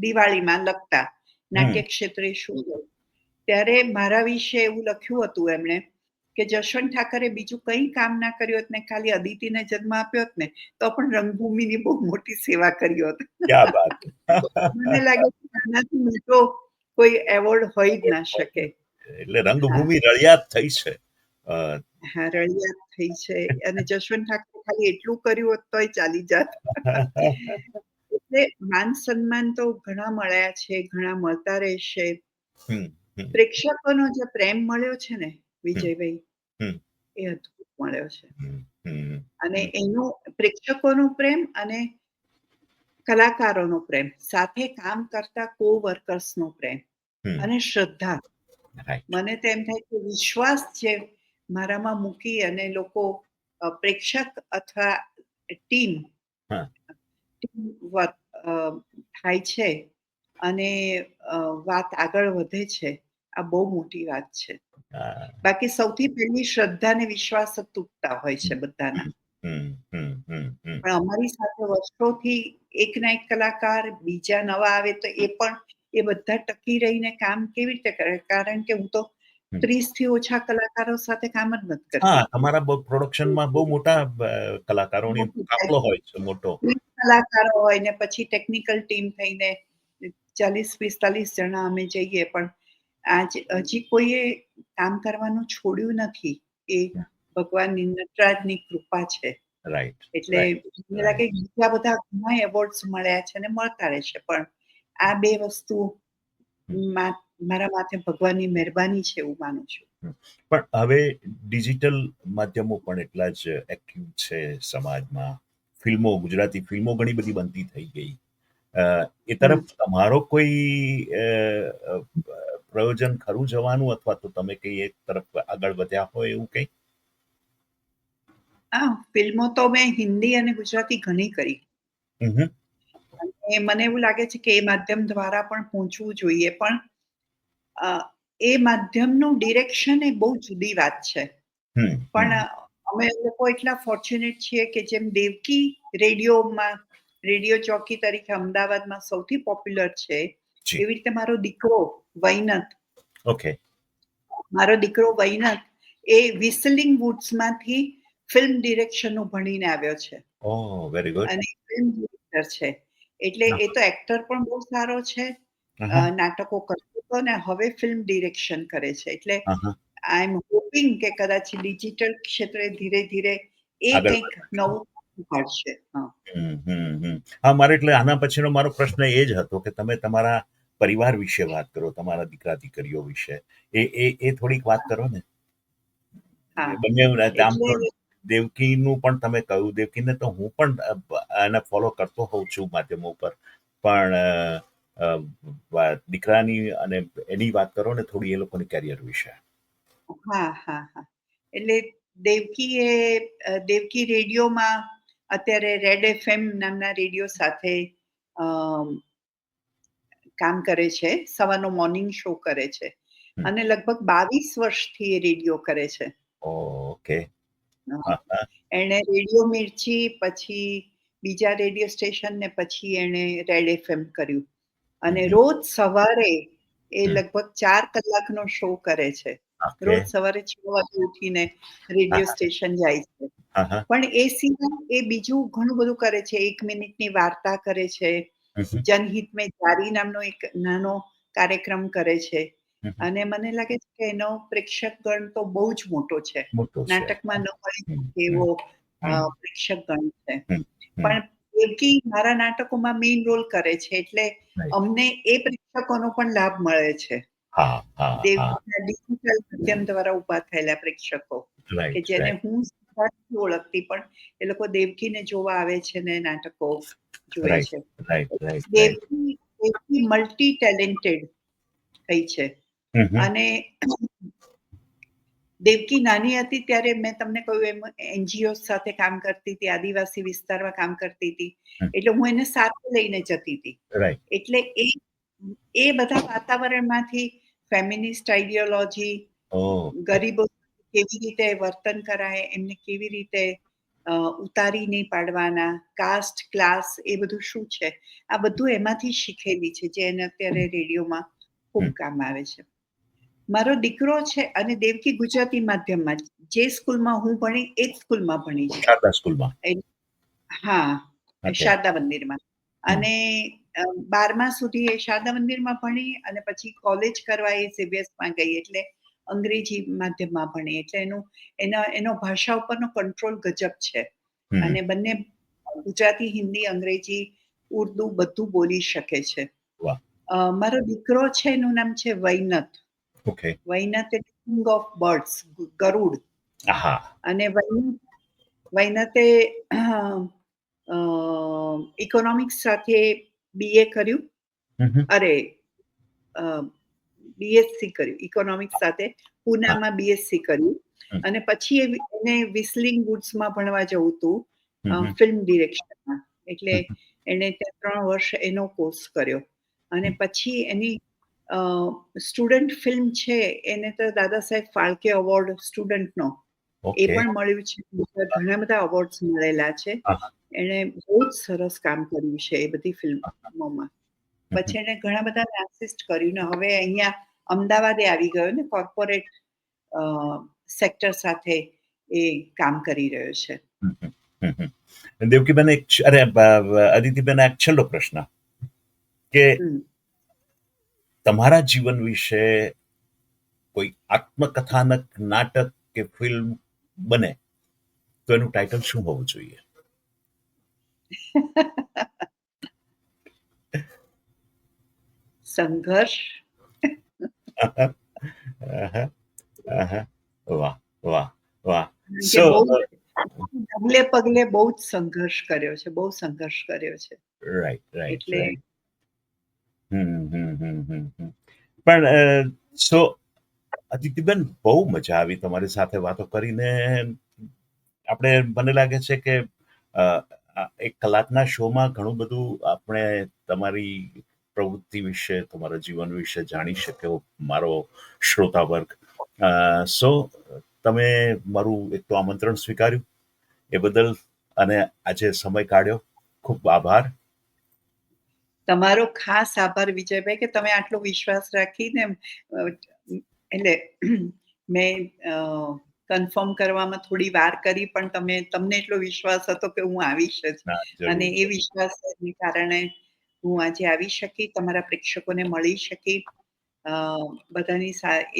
દિવાળીમાં લખતા, નાટ્ય ક્ષેત્રે શું હોય. ત્યારે મારા વિશે એવું લખ્યું હતું એમણે કે જશવંત ઠાકરે બીજું કંઈ કામ ના કર્યું હોત ને, ખાલી અદિતિને જન્મ આપ્યો હોત ને, તો પણ રંગભૂમિની બહુ મોટી સેવા કરી હોત. મને લાગે છે આનાથી મોટો કોઈ એવોર્ડ હોઈ જ ના શકે. એટલે રંગભૂમિ રળિયાત થઈ છે. રળિયાત થઈ છે. અને જશવંત ઠાકરે ખાલી એટલું કર્યું હોત તોય ચાલી જાત. એટલે માન સન્માન તો ઘણા મળ્યા છે, ઘણા મળતા રહેશે. પ્રેક્ષકોનો જે પ્રેમ મળ્યો છે ને વિજયભાઈ, એ અદ્ભુત મળ્યો છે. અને એનો પ્રેક્ષકોનો પ્રેમ અને કલાકારોનો પ્રેમ, સાથે કામ કરતા કો-વર્કર્સનો પ્રેમ અને શ્રદ્ધા. મને તો એમ થાય કે વિશ્વાસ જે મારામાં મૂકી અને લોકો પ્રેક્ષક અથવા ટીમ વર્ક થાય છે અને વાત આગળ વધે છે, આ બહુ મોટી વાત છે. બાકી સૌથી પહેલી શ્રદ્ધા ને વિશ્વાસ જ તૂટતા હોય છે બધાના. હમ. પણ અમારી સાથે વર્ષોથી એકના એક કલાકાર બીજા નવા આવે તો એ પણ એ બધા ટકી રહીને કામ કેવી રીતે કરે? કારણ કે હું તો હમ. 30 થી ઓછા કલાકારો સાથે કામ જ નથી હા, કરતી. તમારા પ્રોડક્શનમાં બહુ મોટા કલાકારોની મોટું કાફલો હોય છે મોટો. 20 કલાકારો હોય ને પછી ટેકનિકલ ટીમ થઈને 40-45 જણા અમે જઈએ. પણ હજી કોઈએ કામ કરવાનું છોડ્યું નથી. એ ભગવાનની નટરાજની કૃપા છે. રાઈટ, એટલે રાઈટ, મને લાગે રાઈટ. બીજા બધા ઘણા એવોર્ડ્સ મળ્યા છે અને મળતા રહેશે. પણ આ 2 વસ્તુ મારા માથે ભગવાનની મહેરબાની છે એવું માનું છું. પણ હવે ડિજિટલ માધ્યમો પણ એટલા જ એક્ટિવ છે સમાજમાં. ફિલ્મો, ગુજરાતી ફિલ્મો ઘણી બધી બનતી થઈ ગઈ. એ તરફ તમારો કોઈ પ્રયોજન ખરું જવાનું, અથવા તો તમે કઈ એક તરફ આગળ વધ્યા હોય એવું કંઈ? હા, ફિલ્મો તો મેં હિન્દી અને ગુજરાતી ઘણી કરી. હમ. અને મને એવું લાગે છે કે એ માધ્યમ દ્વારા પણ પહોંચવું જોઈએ. પણ અ, એ માધ્યમનું ડિરેક્શન એ બહુ જુદી વાત છે. પણ અમે લોકો એટલા ફોર્ચ્યુનેટ છીએ કે જેમ દેવકી રેડિયો ચોકી તરીકે અમદાવાદમાં સૌથી પોપ્યુલર છે, જી. એવી રીતે મારો દીકરો ઓકે. વૈનત એ વિસલિંગ વુડ્સમાંથી ફિલ્મ ડિરેક્શનનું ભણીને આવ્યો છે ઓહ, વેરી ગુડ. અને ફિલ્મ ડિરેક્ટર છે. એટલે એ તો એક્ટર પણ બહુ સારો છે. નાટકો કરતો હતો ને હવે ફિલ્મ ડિરેક્શન કરે છે. એટલે આઈ એમ હોપિંગ કે કદાચ ડિજિટલ ક્ષેત્રે ધીરે-ધીરે એ આગળ કંઈક નવું કાઢશે. હા, મારે એટલે આના પછીનો મારો પ્રશ્ન એ જ હતો કે તમે તમારા પરિવાર વિશે વાત કરો, તમારા દીકરા દીકરીઓ વિશે. એ થોડીક વાત કરો ને. હા, બંને આમ તો એટલે દેવકીનું પણ તમે કહ્યું, દેવકીને તો હું પણ એને ફોલો કરતો હોઉં છું માધ્યમો પર. પણ દીકરાની અને એની વાત કરો ને થોડી, એ લોકોની કેરિયર વિશે. હા. એટલે દેવકી રેડિયોમાં અત્યારે રેડ એફએમ નામના રેડિયો સાથે કામ કરે છે. સવારનો મોર્નિંગ શો કરે છે અને લગભગ 22 વર્ષથી એ રેડિયો કરે છે. ઓકે. એણે રેડિયો મિર્ચી, પછી બીજા રેડિયો સ્ટેશન ને પછી એણે રેડ એફએમ કર્યું. અને રોજ સવારે એ લગભગ 4 કલાકનો શો કરે છે. રોજ સવારે 6 વાગે ઉઠીને રેડિયો સ્ટેશન જાય છે. પણ એ સિવાય એ બીજું ઘણું બધું કરે છે. 1 મિનિટની વાર્તા કરે છે. જનહિત મેં જારી નામનો એક નાનો કાર્યક્રમ કરે છે. અને મને લાગે છે કે એનો પ્રેક્ષક ગણ તો બહુ જ મોટો છે. મોટો છે. નાટકમાં ન હોય એવો પ્રેક્ષક ગણ છે. હમ. પણ દેવકી મારા નાટકોમાં મેઇન રોલ કરે છે. એટલે અમને એ પ્રેક્ષકોનો પણ લાભ મળે છે. દેવકીના ડિજિટલ માધ્યમ દ્વારા ઊભા થયેલા પ્રેક્ષકો કે જેને હું નથી ઓળખતી, પણ એ લોકો દેવકીને જોવા આવે છે ને નાટકો જોવે છે. દેવકી મલ્ટી ટેલેન્ટેડ થઈ છે. અને દેવકી નાની હતી ત્યારે મેં તમને કહ્યું એમ એનજીઓ સાથે કામ કરતી હતી, આદિવાસી વિસ્તારમાં કામ કરતી હતી. એટલે હું એને સાથે લઈને જતી હતી. એટલે એ બધા વાતાવરણમાંથી ફેમિનિસ્ટ આઈડિયોલોજી, ગરીબો કેવી રીતે વર્તન કરાય, એમને કેવી રીતે ઉતારી નહીં પાડવાના, કાસ્ટ, ક્લાસ એ બધું શું છે, આ બધું એમાંથી શીખેલી છે, જે એને અત્યારે રેડિયોમાં ખૂબ કામ આવે છે. મારો દીકરો છે અને દેવકી ગુજરાતી માધ્યમમાં, જે સ્કૂલમાં હું ભણી એ જ સ્કૂલમાં ભણી છે. શારદા સ્કૂલમાં. હા, શારદા મંદિરમાં. અને 12મા સુધી એ શારદા મંદિરમાં ભણી અને પછી કોલેજ કરવા એ સીબીએસમાં ગઈ. એટલે અંગ્રેજી માધ્યમમાં ભણી. એટલે એનો ભાષા ઉપરનો કંટ્રોલ ગજબ છે. અને બંને ગુજરાતી, હિન્દી, અંગ્રેજી, ઉર્દુ બધું બોલી શકે છે. મારો દીકરો છે એનું નામ છે વૈનત. વૈનત એટલે કિંગ ઓફ બર્ડ્સ, ગરુડ. અને વૈનતે ઇકોનોમિક્સ સાથે બીએ કર્યું. બીએસસી કર્યું. ઇકોનોમિક્સ સાથે પૂનામાં બીએસસી કર્યું. અને પછી એને વિસલિંગ વુડ્સમાં ભણવા જવું હતું, ફિલ્મ ડિરેક્શનમાં. એટલે એણે ત્યાં 3 વર્ષ એનો કોર્સ કર્યો. અને પછી એની સ્ટુડન્ટ ફિલ્મ છે, એને તો દાદા સાહેબ ફાળકે એવોર્ડ સ્ટુડન્ટનો એ ઓકે. પણ મળ્યું છે. બીજા ઘણા બધા અવોર્ડ્સ મળેલા છે. હા, એણે બહુ જ સરસ કામ કર્યું છે એ બધી હા. ફિલ્મોમાં. હમ, હમ, પછી એણે ઘણા બધા આસિસ્ટ કર્યું ને હવે અહીંયા અમદાવાદે આવી ગયો ને કોર્પોરેટ અ, સેક્ટર સાથે એ કામ કરી રહ્યો છે. હમ, હમ, હમ, હમ. દેવકીબેન અદિતિબેન એક છેલ્લો પ્રશ્ન કે હમ. તમારા જીવન વિશે કોઈ આત્મકથાનક નાટક કે ફિલ્મ બને તો એનું ટાઇટલ શું હોવું જોઈએ? સંઘર્ષ. આહા, આહા, આહા. વાહ, વાહ, વાહ. કારણ કે સો બહુ ડગલે પગલે બહુ જ સંઘર્ષ કર્યો છે. બહુ સંઘર્ષ કર્યો છે. રાઈટ, રાઈટ, એટલે રાઈટ. પણ સો અદિતિબેન, બહુ મજા આવી તમારી સાથે વાતો કરીને. આપણે મને લાગે છે કે અ, એક કલાકના શોમાં ઘણું બધું આપણે તમારી પ્રવૃત્તિ વિશે, તમારા જીવન વિશે જાણી શક્યો મારો શ્રોતા વર્ગ. સો તમે મારું એક તો આમંત્રણ સ્વીકાર્યું એ બદલ અને આજે સમય કાઢ્યો, ખૂબ આભાર. તમારો ખાસ આભાર વિજયભાઈ કે તમે આટલો વિશ્વાસ રાખીને એટલે મેં કન્ફર્મ કરવામાં થોડી વાર કરી પણ તમને એટલો વિશ્વાસ હતો કે હું આવીશ જ. ના, અને જરૂર, એ જરૂર. વિશ્વાસને કારણે હું આજે આવી શકી, તમારા પ્રેક્ષકોને મળી શકી.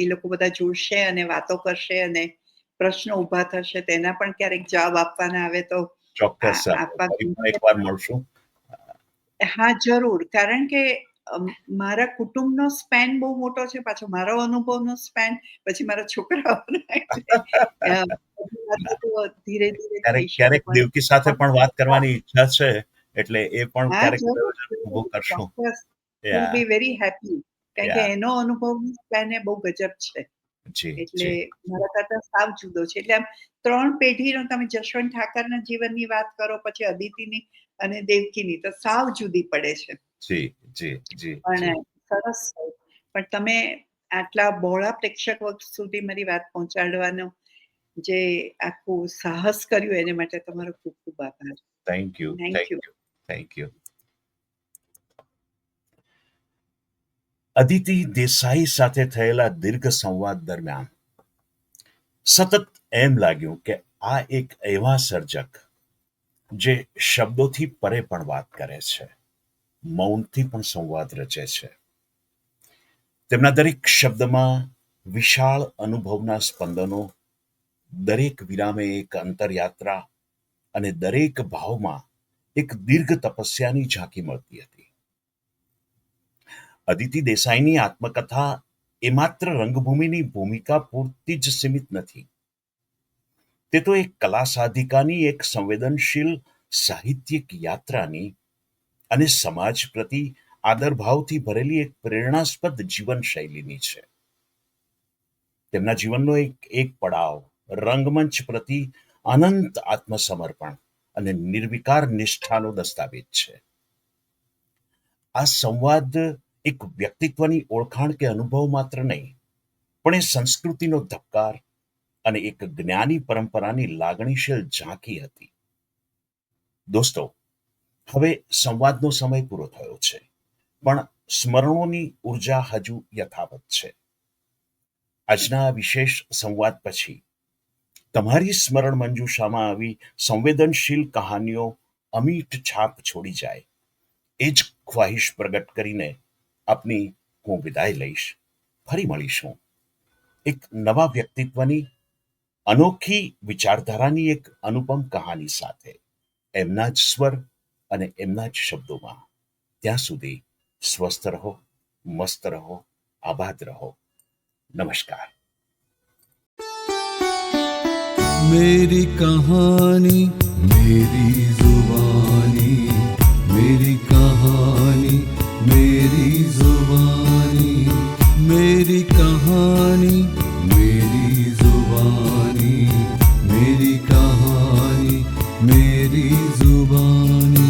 એ લોકો બધા જોડશે અને વાતો કરશે અને પ્રશ્નો ઊભા થશે તેના પણ ક્યારેક જવાબ આપવાના આવે તો ચોક્કસ આપવા ફરી પણ ગમશે. એકવાર મળશું. હા, જરૂર. કારણ કે મારા કુટુંબનો સ્પેન બહુ મોટો છે. પાછો મારો અનુભવનો સ્પેન, પછી મારા છોકરાઓનો એટલે બધી વાતો ના, તો ધીરે-ધીરે ક્યારેક થઈ શકે ક્યારેક પણ દેવકી સાથે પણ વાત કરવાની ઈચ્છા છે, એટલે એ પણ હા, ક્યારેક જરૂર, પ્રયોજન ઊભું જરૂર, કરશું. ચોક્કસ. Will yeah, be very happy. કારણ કે યા. એનો અનુભવનો સ્પેન એ બહુ ગજબ છે. જી, એટલે જી, મારા કરતા સાવ જુદો છે. એટલે આમ 3 પેઢીનો તમે જશવંત ઠાકરના જીવનની વાત કરો, પછી અદિતિની અને દેવકીની તો સાવ જુદી પડે છે. જી, જી, જી, જી. પણ સરસ છે. પણ તમે આટલા બહોળા પ્રેક્ષક વર્ગ સુધી મારી વાત પહોંચાડવાનું જે આખું સાહસ કર્યું એને માટે તમારો ખૂબ ખૂબ આભાર. Thank you, thank thank you. You, thank you. Aditi Desai સાથે થયેલા દીર્ઘ સંવાદ દરમિયાન સતત એમ લાગ્યું કે આ એક એવા સર્જક જે શબ્દોથી પરે પણ વાત કરે છે, મૌનથી પણ સંવાદ રચે છે. તેમના દરેક શબ્દમાં વિશાળ અનુભવના સ્પંદનો, દરેક વિરામે એક અંતરયાત્રા અને દરેક ભાવમાં એક દીર્ઘ તપસ્યાની ઝાંકી મળતી હતી. અદિતિ દેસાઈની આત્મકથા એ માત્ર રંગભૂમિની ભૂમિકા પૂરતી જ સીમિત નથી. તે તો એક કલા સાધિકાની, એક સંવેદનશીલ સાહિત્યિક યાત્રાની અને સમાજ પ્રતિ આદરભાવથી ભરેલી એક પ્રેરણાસ્પદ જીવનશૈલીની છે. તેમના જીવનનો એક પડાવ રંગમંચ પ્રતિ અનંત આત્મસમર્પણ અને નિર્વિકાર નિષ્ઠાનો દસ્તાવેજ છે. આ સંવાદ એક વ્યક્તિત્વની ઓળખાણ કે અનુભવ માત્ર નહીં, પણ એ સંસ્કૃતિનો ધબકાર અને એક જ્ઞાની પરંપરાની લાગણીશીલ ઝાંખી હતી. દોસ્તો, હવે સંવાદનો સમય પૂરો થયો છે, પણ સ્મરણોની ઉર્જા હજુ યથાવત છે. આજના આ વિશેષ સંવાદ પછી તમારી સ્મરણ મંજૂષામાં આવી સંવેદનશીલ કહાનીઓ અમીટ છાપ છોડી જાય, એ જ ખ્વાહિશ પ્રગટ કરીને આપની હું વિદાય લઈશ. ફરી મળીશું એક નવા વ્યક્તિત્વની, અનોખી વિચારધારાની એક અનુપમ કહાની સાથે, એમના જ સ્વર અને એમના જ શબ્દોમાં. ત્યાં સુધી સ્વસ્થ રહો, મસ્ત રહો, આબાદ રહો. નમસ્કાર. मेरी कहानी मेरी जुबानी, मेरी कहानी मेरी जुबानी, मेरी कहानी मेरी जुबानी, मेरी कहानी मेरी जुबानी.